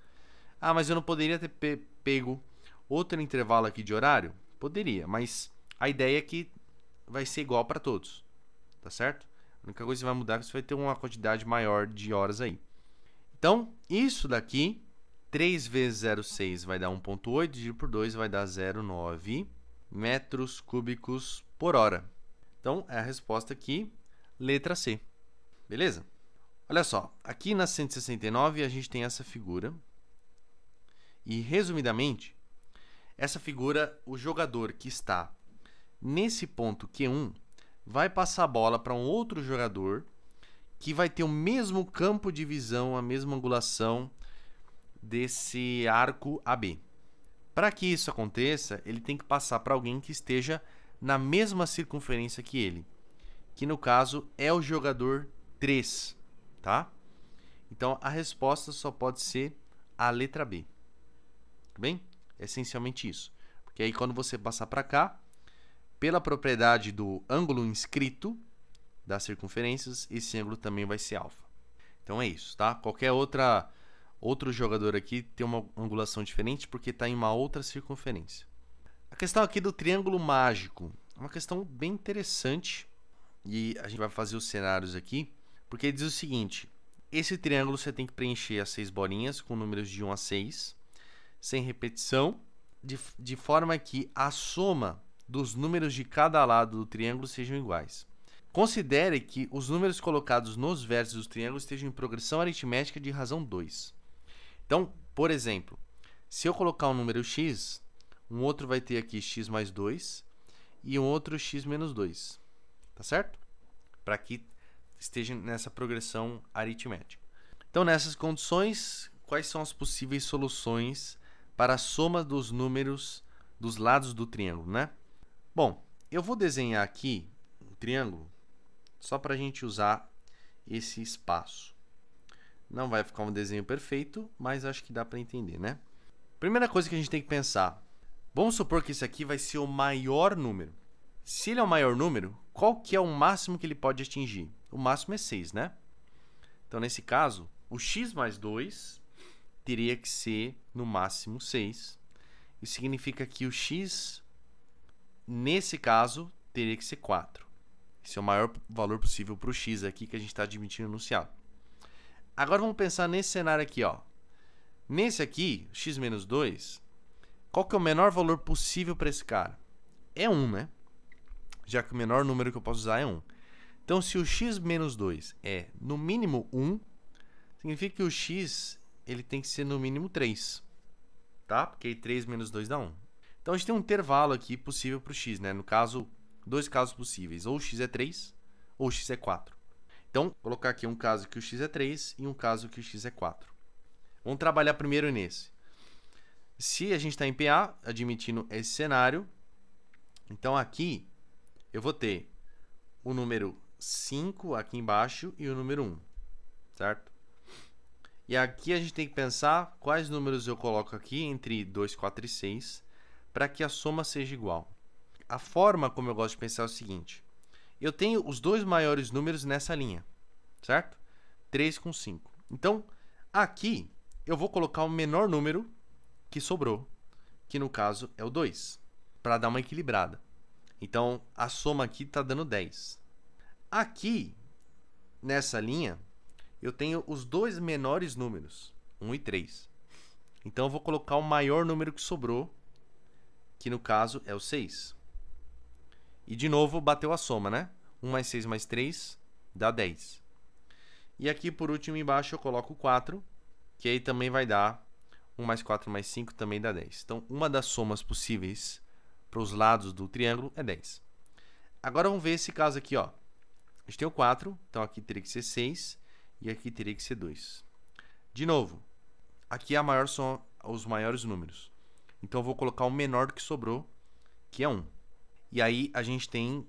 Ah, mas eu não poderia ter pego outro intervalo aqui de horário? Poderia, mas a ideia é que vai ser igual para todos, tá certo? A única coisa que vai mudar é que você vai ter uma quantidade maior de horas aí. Então, isso daqui, 3 vezes 0,6 vai dar 1,8, dividido por 2 vai dar 0,9 metros cúbicos por hora. Então, é a resposta aqui, letra C. Beleza? Olha só, aqui na 169 a gente tem essa figura. E, resumidamente, essa figura, o jogador que está nesse ponto Q1 vai passar a bola para um outro jogador que vai ter o mesmo campo de visão, a mesma angulação desse arco AB. Para que isso aconteça, ele tem que passar para alguém que esteja na mesma circunferência que ele, que no caso é o jogador 3, tá? Então a resposta só pode ser a letra B. Tá bem? É essencialmente isso. Porque aí quando você passar para cá, pela propriedade do ângulo inscrito das circunferências, esse ângulo também vai ser alfa. Então é isso, tá? Qualquer outro jogador aqui tem uma angulação diferente porque está em uma outra circunferência. A questão aqui do triângulo mágico é uma questão bem interessante e a gente vai fazer os cenários aqui, porque ele diz o seguinte: esse triângulo você tem que preencher as 6 bolinhas com números de 1 a 6, sem repetição, de forma que a soma dos números de cada lado do triângulo sejam iguais. Considere que os números colocados nos vértices dos triângulos estejam em progressão aritmética de razão 2. Então, por exemplo, se eu colocar um número x, um outro vai ter aqui x mais 2 e um outro x menos 2. Tá certo? Para que esteja nessa progressão aritmética. Então, nessas condições, quais são as possíveis soluções para a soma dos números dos lados do triângulo, né? Bom, eu vou desenhar aqui um triângulo só para a gente usar esse espaço. Não vai ficar um desenho perfeito, mas acho que dá para entender, né? Primeira coisa que a gente tem que pensar. Vamos supor que esse aqui vai ser o maior número. Se ele é o maior número, qual que é o máximo que ele pode atingir? O máximo é 6, né? Então, nesse caso, o x mais 2 teria que ser, no máximo, 6. Isso significa que o x, nesse caso, teria que ser 4. Esse é o maior valor possível para o x aqui que a gente está admitindo no enunciado. Agora vamos pensar nesse cenário aqui, ó. Nesse aqui, x menos 2, qual que é o menor valor possível para esse cara? É 1, né? Já que o menor número que eu posso usar é 1. Então, se o x menos 2 é no mínimo 1, significa que o x ele tem que ser no mínimo 3. Tá? Porque aí 3 menos 2 dá 1. Então, a gente tem um intervalo aqui possível para o x, né? No caso, dois casos possíveis. Ou o x é 3, ou o x é 4. Então, vou colocar aqui um caso que o x é 3 e um caso que o x é 4. Vamos trabalhar primeiro nesse. Se a gente está em PA, admitindo esse cenário, então aqui eu vou ter o número 5 aqui embaixo e o número 1, certo? E aqui a gente tem que pensar quais números eu coloco aqui entre 2, 4 e 6 para que a soma seja igual. A forma como eu gosto de pensar é o seguinte: eu tenho os dois maiores números nessa linha, certo? 3 com 5. Então, aqui eu vou colocar o menor número que sobrou, que no caso é o 2, para dar uma equilibrada. Então, a soma aqui está dando 10. Aqui, nessa linha, eu tenho os dois menores números, 1 e 3. Então, eu vou colocar o maior número que sobrou, que no caso é o 6. E, de novo, bateu a soma, né? 1 mais 6 mais 3 dá 10. E aqui, por último, embaixo, eu coloco 4, que aí também vai dar 1 mais 4 mais 5 também dá 10. Então, uma das somas possíveis para os lados do triângulo é 10. Agora, vamos ver esse caso aqui, ó. A gente tem o 4, então aqui teria que ser 6 e aqui teria que ser 2. De novo, aqui são os maiores números. Então, eu vou colocar o menor que sobrou, que é 1. E aí, a gente tem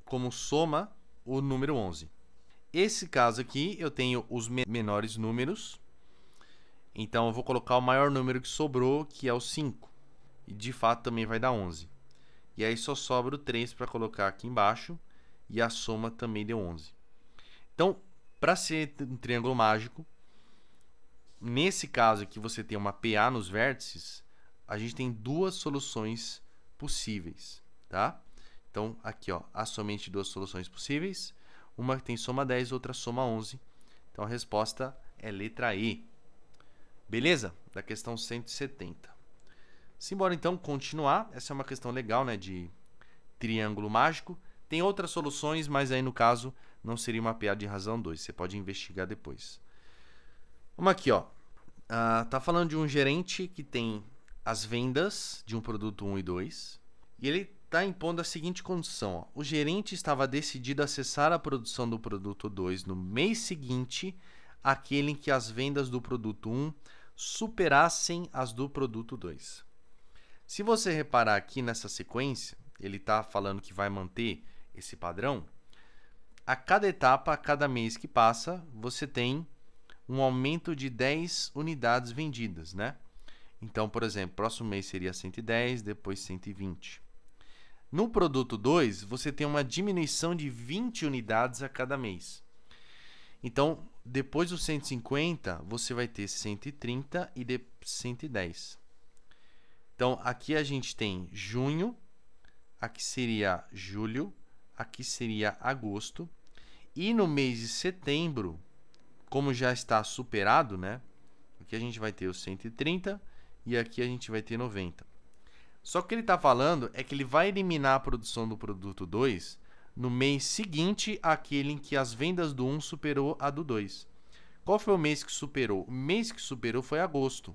como soma o número 11. Esse caso aqui, eu tenho os menores números. Então, eu vou colocar o maior número que sobrou, que é o 5. E, de fato, também vai dar 11. E aí, só sobra o 3 para colocar aqui embaixo. E a soma também deu 11. Então, para ser um triângulo mágico, nesse caso aqui, você tem uma PA nos vértices, a gente tem duas soluções possíveis, tá? Então, aqui, ó, há somente duas soluções possíveis. Uma que tem soma 10, outra soma 11. Então, a resposta é letra E. Beleza? Da questão 170. Simbora, então, continuar. Essa é uma questão legal, né, de triângulo mágico. Tem outras soluções, mas aí, no caso, não seria uma PA de razão 2. Você pode investigar depois. Vamos aqui, ó. Tá falando de um gerente que tem as vendas de um produto 1 e 2, e ele está impondo a seguinte condição: ó. O gerente estava decidido a cessar a produção do produto 2 no mês seguinte àquele em que as vendas do produto 1 superassem as do produto 2. Se você reparar aqui nessa sequência, ele está falando que vai manter esse padrão. A cada etapa, a cada mês que passa, você tem um aumento de 10 unidades vendidas, né? Então, por exemplo, próximo mês seria 110, depois 120. No produto 2, você tem uma diminuição de 20 unidades a cada mês. Então, depois dos 150, você vai ter 130 e 110. Então, aqui a gente tem junho, aqui seria julho, aqui seria agosto. E no mês de setembro, como já está superado, né? Aqui a gente vai ter os 130 e aqui a gente vai ter 90. Só que o que ele está falando é que ele vai eliminar a produção do produto 2 no mês seguinte àquele em que as vendas do 1 superou a do 2. Qual foi o mês que superou? O mês que superou foi agosto,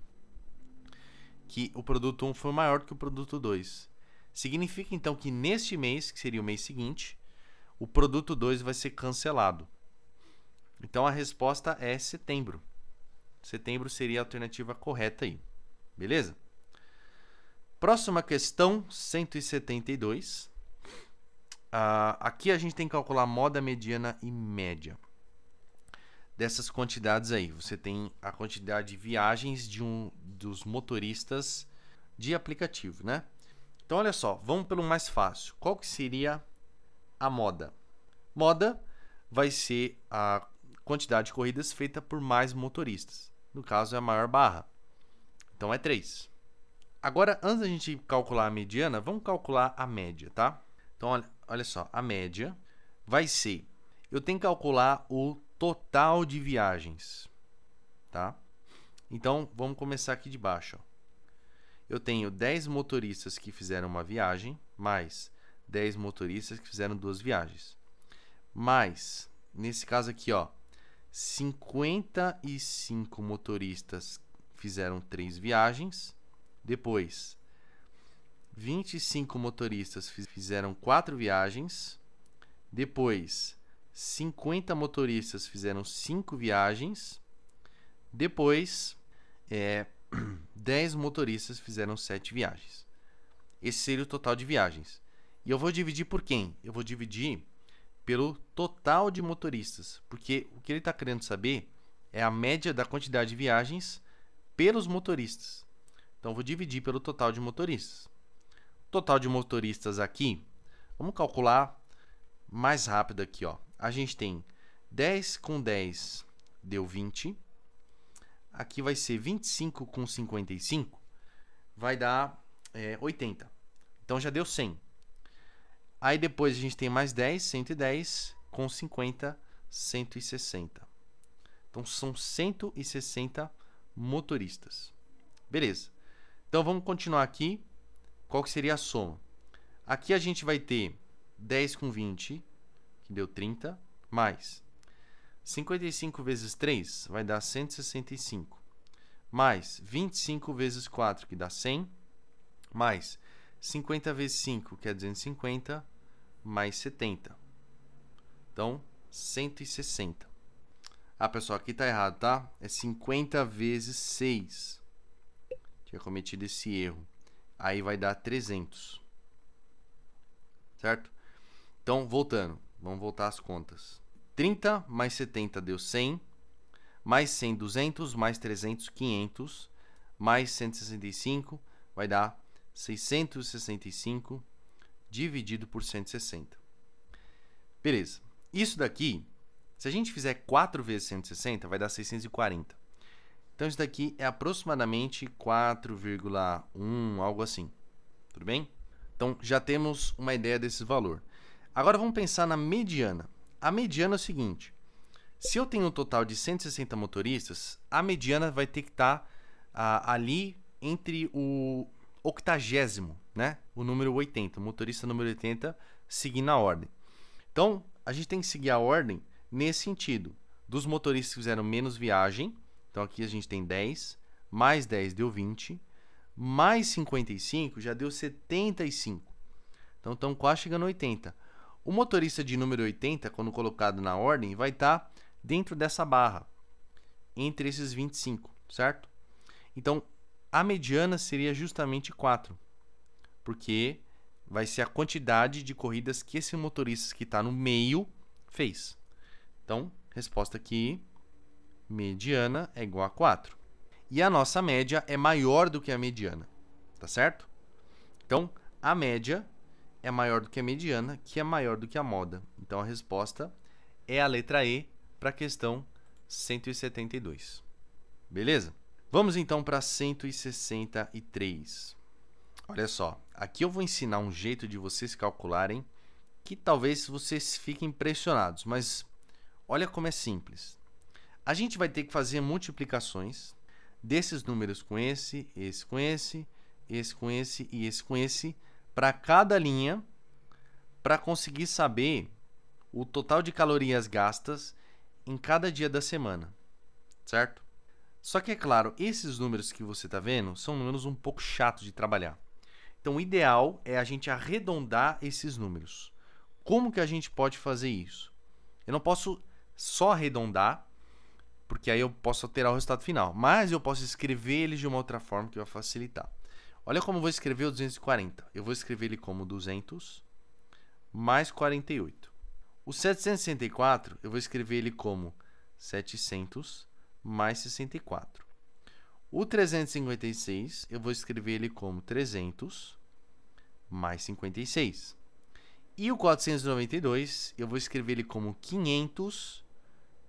que o produto 1 foi maior que o produto 2. Significa então que neste mês, que seria o mês seguinte, o produto 2 vai ser cancelado. Então a resposta é setembro. Setembro seria a alternativa correta aí. Beleza? Próxima questão, 172. Aqui a gente tem que calcular moda, mediana e média. Dessas quantidades aí, você tem a quantidade de viagens dos motoristas de aplicativo, né? Então, olha só, vamos pelo mais fácil. Qual que seria a moda? Moda vai ser a quantidade de corridas feita por mais motoristas. No caso, é a maior barra. Então, é 3. Agora, antes da gente calcular a mediana, vamos calcular a média, tá? Então, olha só, a média vai ser... Eu tenho que calcular o total de viagens, tá? Então, vamos começar aqui de baixo. Ó. Eu tenho 10 motoristas que fizeram uma viagem, mais 10 motoristas que fizeram 2 viagens. Mais, nesse caso aqui, ó, 55 motoristas fizeram 3 viagens. Depois, 25 motoristas fizeram 4 viagens. Depois, 50 motoristas fizeram 5 viagens. Depois, 10 motoristas fizeram 7 viagens. Esse seria o total de viagens. E eu vou dividir por quem? Eu vou dividir pelo total de motoristas. Porque o que ele está querendo saber é a média da quantidade de viagens pelos motoristas. Então, eu vou dividir pelo total de motoristas. Total de motoristas aqui, vamos calcular mais rápido aqui, ó. A gente tem 10 com 10 deu 20. Aqui vai ser 25 com 55, vai dar 80. Então, já deu 100. Aí, depois, a gente tem mais 10, 110, com 50, 160. Então, são 160 motoristas. Beleza. Então, vamos continuar aqui. Qual que seria a soma? Aqui a gente vai ter 10 com 20, que deu 30, mais 55 vezes 3 vai dar 165, mais 25 vezes 4, que dá 100, mais 50 vezes 5, que é 250, mais 70. Então, 160. Pessoal, aqui está errado, tá? É 50 vezes 6. Tinha cometido esse erro. Aí vai dar 300. Certo? Então, voltando. Vamos voltar às contas. 30 mais 70 deu 100. Mais 100, 200. Mais 300, 500. Mais 165 vai dar 665 dividido por 160. Beleza. Isso daqui, se a gente fizer 4 vezes 160, vai dar 640. Então, isso daqui é aproximadamente 4,1, algo assim. Tudo bem? Então, já temos uma ideia desse valor. Agora, vamos pensar na mediana. A mediana é o seguinte. Se eu tenho um total de 160 motoristas, a mediana vai ter que estar ali entre o 80º, né? O número 80, o motorista número 80, seguindo a ordem. Então, a gente tem que seguir a ordem nesse sentido. Dos motoristas que fizeram menos viagem, então aqui a gente tem 10, mais 10 deu 20, mais 55 já deu 75. Então, estamos quase chegando a 80. O motorista de número 80, quando colocado na ordem, vai estar dentro dessa barra, entre esses 25, certo? Então, a mediana seria justamente 4, porque vai ser a quantidade de corridas que esse motorista que está no meio fez. Então, resposta aqui, mediana é igual a 4. E a nossa média é maior do que a mediana, tá certo? Então, a média é maior do que a mediana, que é maior do que a moda. Então, a resposta é a letra E para a questão 172. Beleza? Vamos então para 163. Olha só, aqui eu vou ensinar um jeito de vocês calcularem que talvez vocês fiquem impressionados, mas olha como é simples. A gente vai ter que fazer multiplicações desses números com esse com esse, esse com esse e esse com esse, para cada linha, para conseguir saber o total de calorias gastas em cada dia da semana, certo? Só que, é claro, esses números que você está vendo são números um pouco chatos de trabalhar. Então, o ideal é a gente arredondar esses números. Como que a gente pode fazer isso? Eu não posso só arredondar, porque aí eu posso alterar o resultado final. Mas eu posso escrever eles de uma outra forma que vai facilitar. Olha como eu vou escrever o 240. Eu vou escrever ele como 200 mais 48. O 764, eu vou escrever ele como 700 mais 64. O 356, eu vou escrever ele como 300 mais 56. E o 492, eu vou escrever ele como 500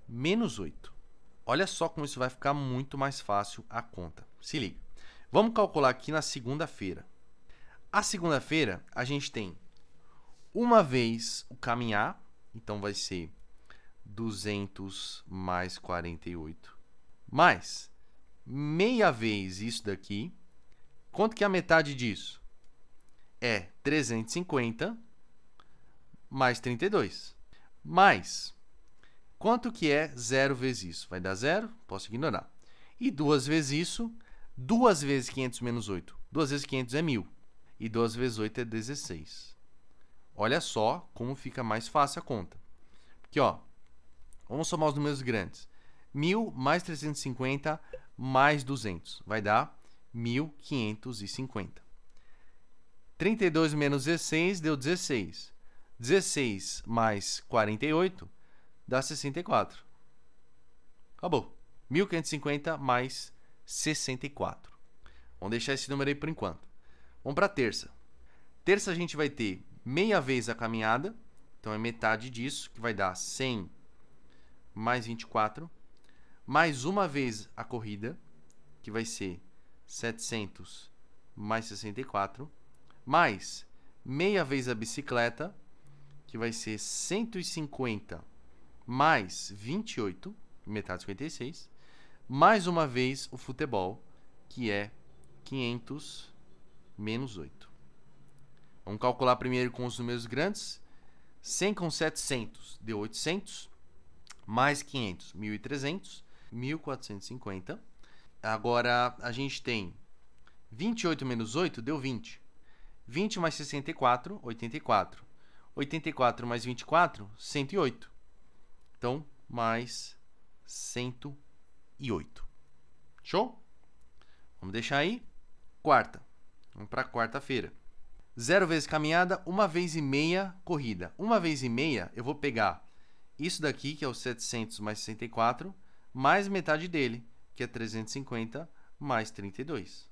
menos 8. Olha só como isso vai ficar muito mais fácil a conta. Se liga. Vamos calcular aqui na segunda-feira. A segunda-feira, a gente tem uma vez o caminhar, então vai ser 200 mais 48, mais meia vez isso daqui. Quanto que é a metade disso? É 350 mais 32. Mais, quanto que é 0 vezes isso? Vai dar 0, posso ignorar. E 2 vezes isso, 2 vezes 500 menos 8. 2 vezes 500 é 1000. E 2 vezes 8 é 16. Olha só como fica mais fácil a conta. Aqui, ó, vamos somar os números grandes. 1000 mais 350 mais 200. Vai dar 1550. 32 menos 16 deu 16. 16 mais 48 dá 64. Acabou. 1550 mais 64. Vamos deixar esse número aí por enquanto. Vamos para a terça. Terça a gente vai ter meia vez a caminhada. Então é metade disso, que vai dar 100 mais 24. Mais uma vez a corrida, que vai ser 700 mais 64. Mais meia vez a bicicleta, que vai ser 150 mais 28, metade de 56. Mais uma vez o futebol, que é 500 menos 8. Vamos calcular primeiro com os números grandes. 100 com 700 deu 800, mais 500, 1.300, 1.450. Agora, a gente tem 28 menos 8 deu 20. 20 mais 64, 84. 84 mais 24, 108. Então, mais 108. Show? Vamos deixar aí. Quarta. Vamos para quarta-feira. 0 vezes caminhada, 1 vez e meia corrida. 1 vez e meia, eu vou pegar isso daqui, que é o 700 mais 64, mais metade dele, que é 350 mais 32.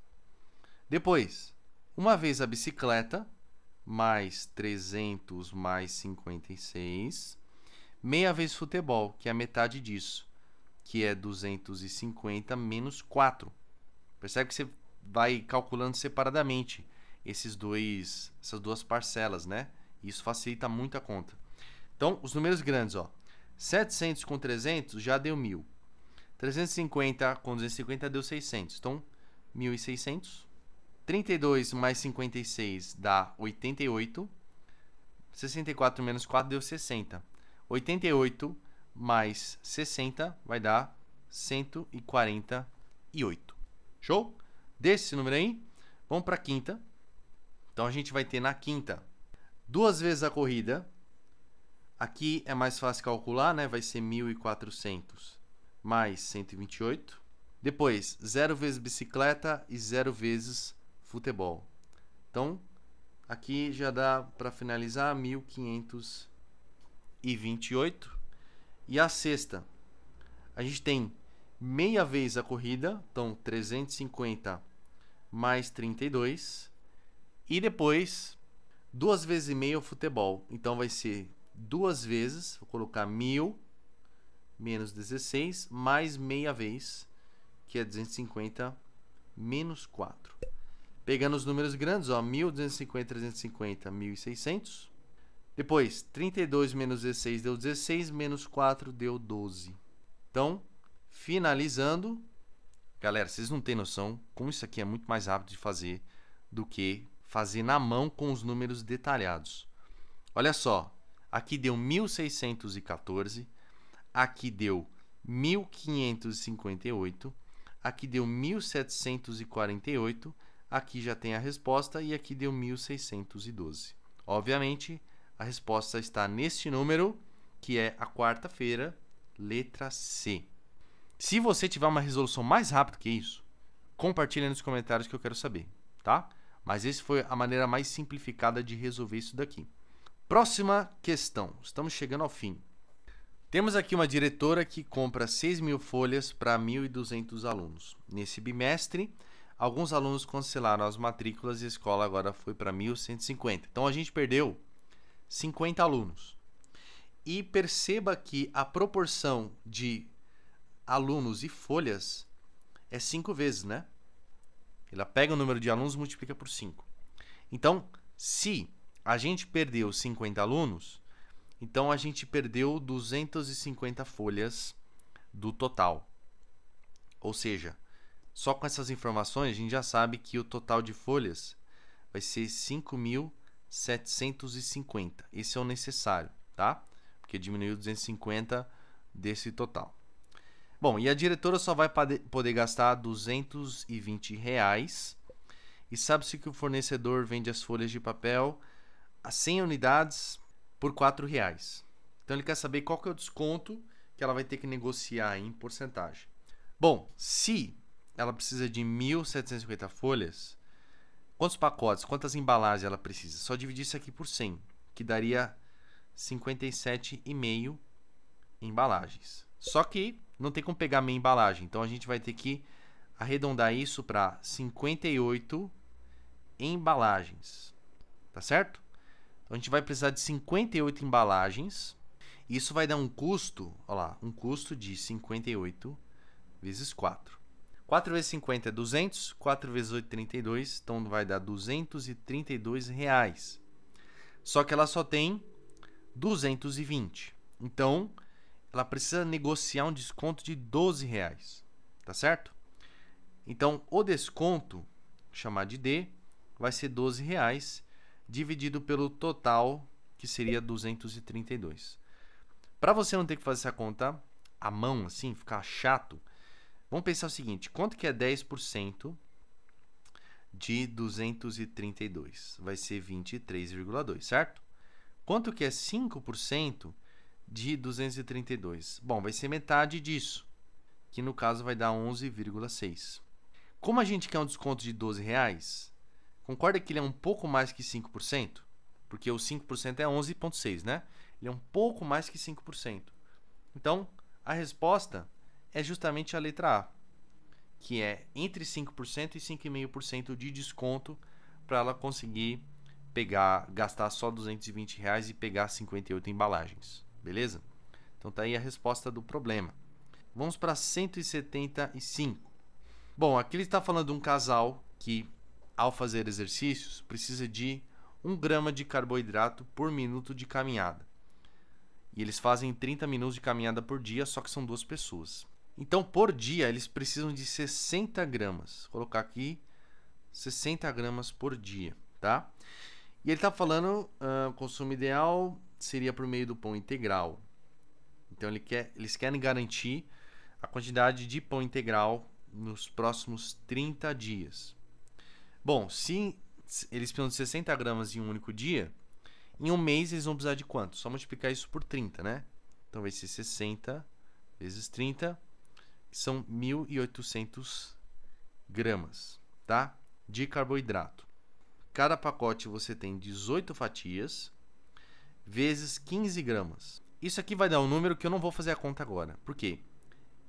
Depois, 1 vez a bicicleta, mais 300 mais 56. Meia vez futebol, que é a metade disso, que é 250 menos 4. Percebe que você vai calculando separadamente essas duas parcelas, né? Isso facilita muito a conta. Então, os números grandes, ó. 700 com 300 já deu 1.000. 350 com 250 deu 600. Então, 1.600. 32 mais 56 dá 88. 64 menos 4 deu 60. 88 mais 60 vai dar 148. Show? Desse número aí, vamos para a quinta. Então a gente vai ter na quinta 2 vezes a corrida. Aqui é mais fácil calcular, né? Vai ser 1.400 mais 128. Depois, 0 vezes bicicleta e 0 vezes futebol. Então, aqui já dá para finalizar 1.528. E a sexta, a gente tem meia vez a corrida, então 350 mais 32. E depois, 2 vezes e meia o futebol. Então vai ser 2 vezes, vou colocar 1.000 menos 16, mais meia vez, que é 250 menos 4. Pegando os números grandes, ó, 1.250, 350, 1.600. Depois, 32 menos 16 deu 16, menos 4 deu 12. Então, finalizando, galera, vocês não têm noção como isso aqui é muito mais rápido de fazer do que fazer na mão com os números detalhados. Olha só, aqui deu 1.614, aqui deu 1.558, aqui deu 1.748, aqui já tem a resposta e aqui deu 1.612. Obviamente, a resposta está neste número, que é a quarta-feira, letra C. Se você tiver uma resolução mais rápida que isso, compartilha nos comentários que eu quero saber, tá? Mas essa foi a maneira mais simplificada de resolver isso daqui. Próxima questão. Estamos chegando ao fim. Temos aqui uma diretora que compra 6.000 folhas para 1.200 alunos. Nesse bimestre, alguns alunos cancelaram as matrículas e a escola agora foi para 1.150. Então, a gente perdeu 50 alunos. E perceba que a proporção de alunos e folhas é 5 vezes, né? Ela pega o número de alunos e multiplica por 5. Então, se a gente perdeu 50 alunos, então a gente perdeu 250 folhas do total. Ou seja, só com essas informações a gente já sabe que o total de folhas vai ser 5.750. Esse é o necessário, tá? Porque diminuiu 250 desse total. Bom, e a diretora só vai poder gastar R$220. E sabe-se que o fornecedor vende as folhas de papel a 100 unidades por R$4. Então ele quer saber qual que é o desconto que ela vai ter que negociar em porcentagem. Bom, se ela precisa de 1.750 folhas, quantos pacotes, quantas embalagens ela precisa? Só dividir isso aqui por 100, que daria 57,5 embalagens. Só que não tem como pegar meia embalagem, então a gente vai ter que arredondar isso para 58 embalagens, tá certo? Então a gente vai precisar de 58 embalagens. Isso vai dar um custo, olha lá, um custo de 58 vezes 4. 4 vezes 50 é 200, 4 vezes 8 é 32, então vai dar R$232. Só que ela só tem 220. Então, ela precisa negociar um desconto de R$12, tá certo? Então, o desconto, chamar de D, vai ser R$12 dividido pelo total, que seria 232. Para você não ter que fazer essa conta à mão, assim, ficar chato, vamos pensar o seguinte, quanto que é 10% de 232? Vai ser 23,2, certo? Quanto que é 5% de 232? Bom, vai ser metade disso, que no caso vai dar 11,6. Como a gente quer um desconto de R$12, concorda que ele é um pouco mais que 5%? Porque o 5% é 11,6, né? Ele é um pouco mais que 5%. Então, a resposta é justamente a letra A, que é entre 5% e 5,5% de desconto para ela conseguir gastar só R$220 e pegar 58 embalagens. Beleza? Então tá aí a resposta do problema. Vamos para 175. Bom, aqui ele está falando de um casal que, ao fazer exercícios, precisa de 1 grama de carboidrato por minuto de caminhada. E eles fazem 30 minutos de caminhada por dia, só que são 2 pessoas. Então, por dia, eles precisam de 60 gramas. Vou colocar aqui 60 gramas por dia, tá? E ele está falando, o consumo ideal seria por meio do pão integral. Então, eles querem garantir a quantidade de pão integral nos próximos 30 dias. Bom, se eles precisam de 60 gramas em um único dia, em um mês eles vão precisar de quanto? Só multiplicar isso por 30, né? Então vai ser 60 vezes 30, que são 1.800 gramas, tá? De carboidrato. Cada pacote você tem 18 fatias vezes 15 gramas. Isso aqui vai dar um número que eu não vou fazer a conta agora. Por quê?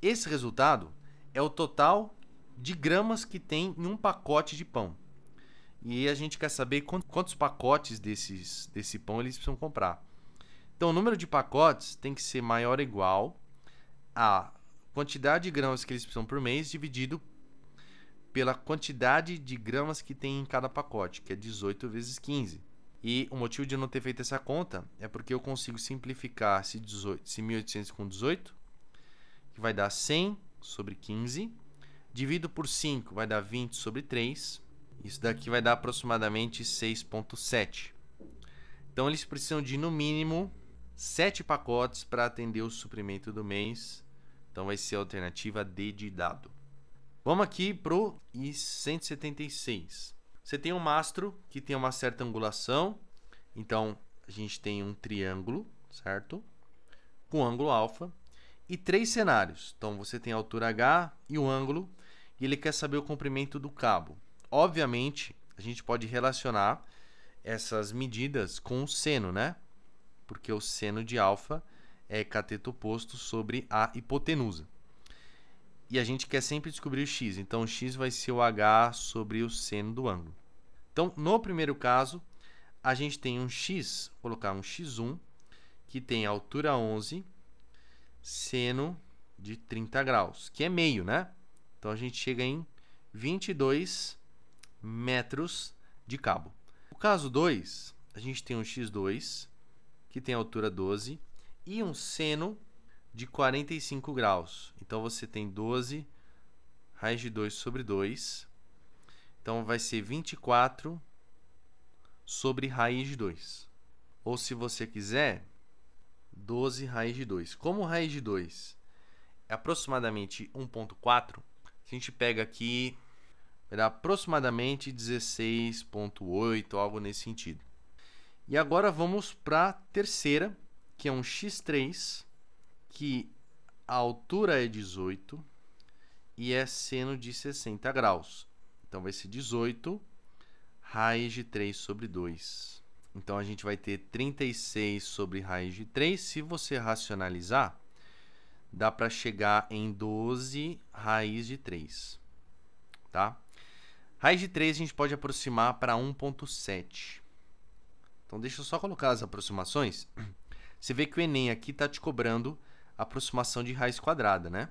Esse resultado é o total de gramas que tem em um pacote de pão. E a gente quer saber quantos pacotes desse pão eles precisam comprar. Então, o número de pacotes tem que ser maior ou igual à quantidade de gramas que eles precisam por mês dividido pela quantidade de gramas que tem em cada pacote, que é 18 vezes 15. E o motivo de eu não ter feito essa conta é porque eu consigo simplificar esse 1.800 com 18, que vai dar 100 sobre 15, dividido por 5 vai dar 20 sobre 3, isso daqui vai dar aproximadamente 6,7. Então eles precisam de no mínimo 7 pacotes para atender o suprimento do mês, então vai ser a alternativa D de dado. Vamos aqui para o I-176. Você tem um mastro que tem uma certa angulação, então a gente tem um triângulo, certo? Com ângulo alfa e 3 cenários. Então você tem a altura H e o ângulo, e ele quer saber o comprimento do cabo. Obviamente, a gente pode relacionar essas medidas com o seno, né? Porque o seno de alfa é cateto oposto sobre a hipotenusa. E a gente quer sempre descobrir o x. Então, o x vai ser o h sobre o seno do ângulo. Então, no primeiro caso, a gente tem um x, vou colocar um x1, que tem altura 11, seno de 30 graus, que é meio, né? Então, a gente chega em 22 metros de cabo. No caso 2, a gente tem um x2, que tem altura 12, e um seno de 45 graus. Então, você tem 12 raiz de 2 sobre 2. Então, vai ser 24 sobre raiz de 2. Ou, se você quiser, 12 raiz de 2. Como raiz de 2 é aproximadamente 1,4, a gente pega aqui, vai dar aproximadamente 16,8, algo nesse sentido. E agora vamos para a terceira, que é um x3, que a altura é 18 e é seno de 60 graus. Então, vai ser 18 raiz de 3 sobre 2. Então, a gente vai ter 36 sobre raiz de 3. Se você racionalizar, dá para chegar em 12 raiz de 3. Tá? Raiz de 3 a gente pode aproximar para 1,7. Então, deixa eu só colocar as aproximações. Você vê que o Enem aqui está te cobrando a aproximação de raiz quadrada, né?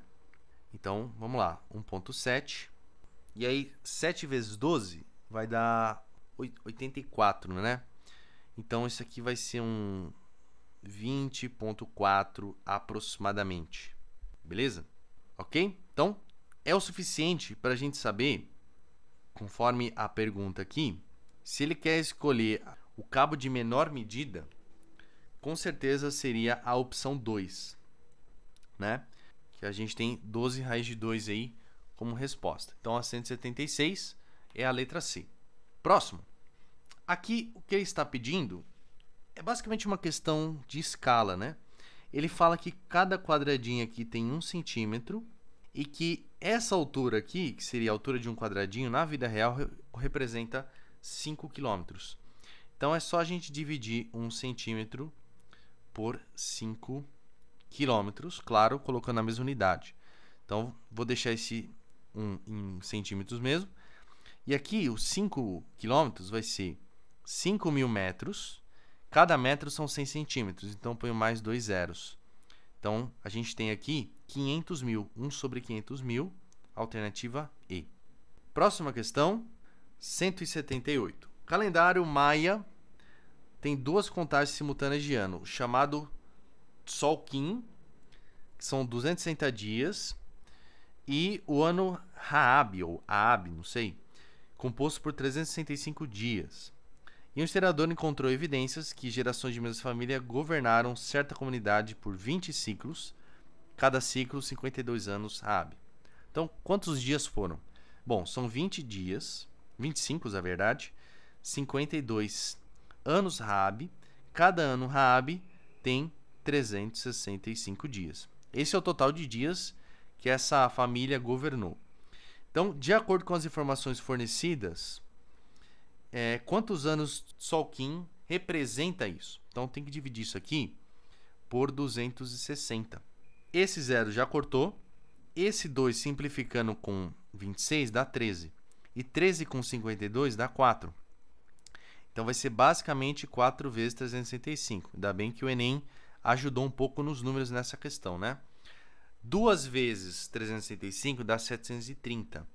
Então, vamos lá. 1,7. E aí, 7 vezes 12 vai dar 84, né? Então, isso aqui vai ser um 20,4 aproximadamente. Beleza? Ok? Então, é o suficiente para a gente saber, conforme a pergunta aqui, se ele quer escolher o cabo de menor medida, com certeza seria a opção 2, né? Que a gente tem 12 raiz de 2 aí como resposta. Então, a 176 é a letra C. Próximo. Aqui, o que ele está pedindo é basicamente uma questão de escala, né? Ele fala que cada quadradinho aqui tem 1 centímetro e que essa altura aqui, que seria a altura de um quadradinho, na vida real, representa 5 quilômetros. Então, é só a gente dividir 1 centímetro por 5 quilômetros, claro, colocando a mesma unidade. Então, vou deixar esse 1 em centímetros mesmo. E aqui, os 5 quilômetros vai ser 5.000 metros. Cada metro são 100 centímetros, então ponho mais 2 zeros. Então, a gente tem aqui 500.000, 1 sobre 500.000, alternativa E. Próxima questão, 178. Calendário Maia tem 2 contagens simultâneas de ano, chamado Tzolk'in, que são 260 dias, e o ano Raab, ou Aab, não sei, composto por 365 dias. E um historiador encontrou evidências que gerações de mesma família governaram certa comunidade por 20 ciclos, cada ciclo 52 anos Raab. Então, quantos dias foram? Bom, são 20 dias, 25 na verdade, 52 anos Rabi. Cada ano Rabi tem 365 dias. Esse é o total de dias que essa família governou. Então, de acordo com as informações fornecidas, quantos anos Solkim representa isso? Então, tem que dividir isso aqui por 260. Esse 0 já cortou. Esse 2 simplificando com 26 dá 13. E 13 com 52 dá 4. Então, vai ser basicamente 4 vezes 365. Ainda bem que o Enem ajudou um pouco nos números nessa questão, né? 2 vezes 365 dá 730.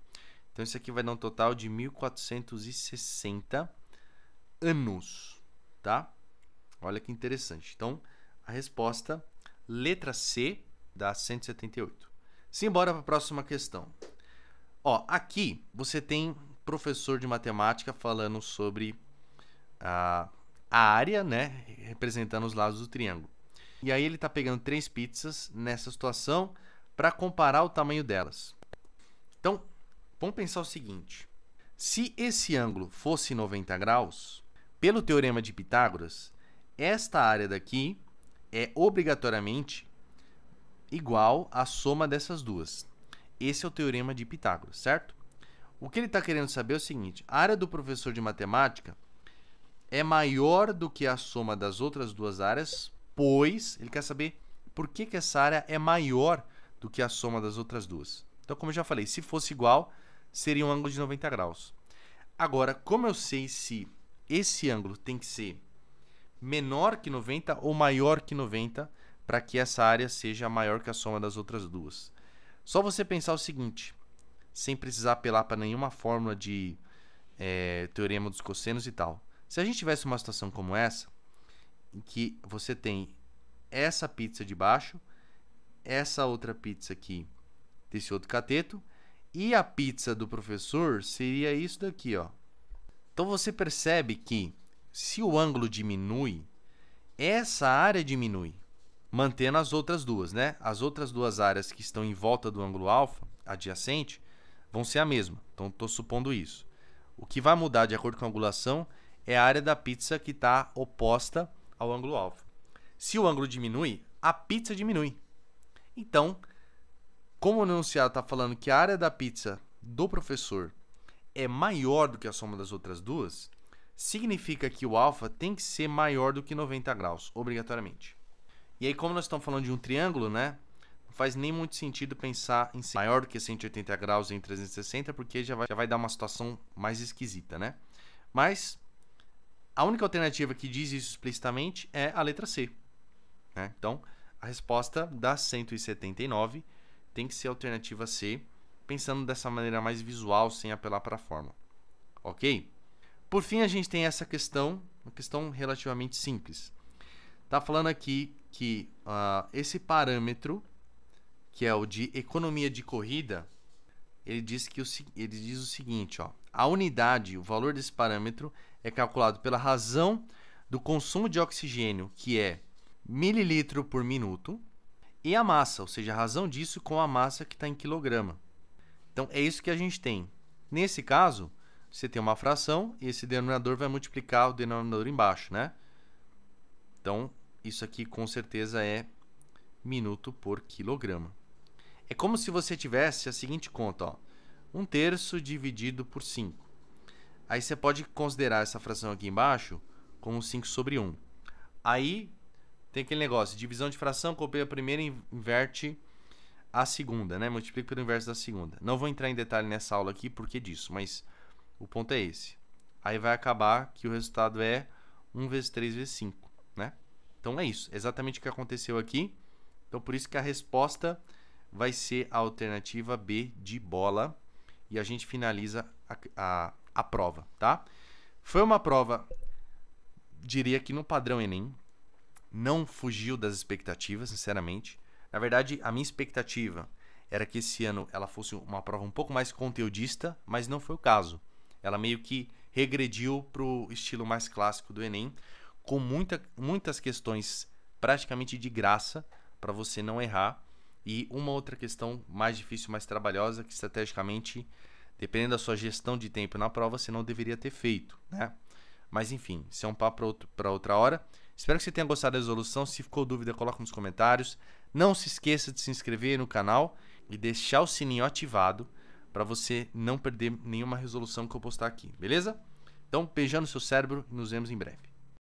Então, isso aqui vai dar um total de 1460 anos, tá? Olha que interessante. Então, a resposta, letra C, dá 178. Simbora para a próxima questão. Ó, aqui você tem professor de matemática falando sobre a área, né, representando os lados do triângulo. E aí ele está pegando 3 pizzas nessa situação para comparar o tamanho delas. Então, vamos pensar o seguinte. Se esse ângulo fosse 90 graus, pelo teorema de Pitágoras, esta área daqui é obrigatoriamente igual à soma dessas duas. Esse é o teorema de Pitágoras, certo? O que ele está querendo saber é o seguinte. A área do professor de matemática é maior do que a soma das outras duas áreas, pois ele quer saber por que essa área é maior do que a soma das outras duas. Então, como eu já falei, se fosse igual, seria um ângulo de 90 graus. Agora, como eu sei se esse ângulo tem que ser menor que 90 ou maior que 90 para que essa área seja maior que a soma das outras duas? Só você pensar o seguinte, sem precisar apelar para nenhuma fórmula de teorema dos cossenos e tal. Se a gente tivesse uma situação como essa, em que você tem essa pizza de baixo, essa outra pizza aqui desse outro cateto, e a pizza do professor seria isso daqui, ó. Então você percebe que se o ângulo diminui, essa área diminui, mantendo as outras duas, né? As outras duas áreas que estão em volta do ângulo alfa, adjacente, vão ser a mesma. Então, estou supondo isso. O que vai mudar de acordo com a angulação é a área da pizza que está oposta ao ângulo alfa. Se o ângulo diminui, a pizza diminui. Então, como o enunciado está falando que a área da pizza do professor é maior do que a soma das outras duas, significa que o alfa tem que ser maior do que 90 graus, obrigatoriamente. E aí, como nós estamos falando de um triângulo, né? Não faz nem muito sentido pensar em ser maior do que 180 graus em 360, porque já vai dar uma situação mais esquisita, né? Mas a única alternativa que diz isso explicitamente é a letra C, né? Então, a resposta dá 179 tem que ser a alternativa C, pensando dessa maneira mais visual, sem apelar para a fórmula. Ok? Por fim, a gente tem essa questão, uma questão relativamente simples. Está falando aqui que esse parâmetro, que é o de economia de corrida, ele diz o seguinte, ó, a unidade, o valor desse parâmetro é calculado pela razão do consumo de oxigênio, que é mililitro por minuto, e a massa, ou seja, a razão disso com a massa que está em quilograma. Então, é isso que a gente tem. Nesse caso, você tem uma fração e esse denominador vai multiplicar o denominador embaixo, né? Então, isso aqui com certeza é minuto por quilograma. É como se você tivesse a seguinte conta, ó, 1/3 dividido por 5. Aí você pode considerar essa fração aqui embaixo como 5 sobre 1. Aí tem aquele negócio, divisão de fração, copiei a primeira e inverte a segunda, né? Multiplica pelo inverso da segunda. Não vou entrar em detalhe nessa aula aqui porque disso, mas o ponto é esse. Aí vai acabar que o resultado é 1 vezes 3 vezes 5, né? Então é isso, exatamente o que aconteceu aqui. Então por isso que a resposta vai ser a alternativa B de bola. E a gente finaliza a prova, tá? Foi uma prova, diria que no padrão Enem, não fugiu das expectativas, sinceramente. Na verdade, a minha expectativa era que esse ano ela fosse uma prova um pouco mais conteudista, mas não foi o caso. Ela meio que regrediu para o estilo mais clássico do Enem, com muitas questões praticamente de graça para você não errar. E uma outra questão mais difícil, mais trabalhosa, que estrategicamente, dependendo da sua gestão de tempo na prova, você não deveria ter feito, né? Mas enfim, isso é um papo para outra hora. Espero que você tenha gostado da resolução. Se ficou dúvida, coloca nos comentários. Não se esqueça de se inscrever no canal e deixar o sininho ativado para você não perder nenhuma resolução que eu postar aqui, beleza? Então, beijando seu cérebro e nos vemos em breve.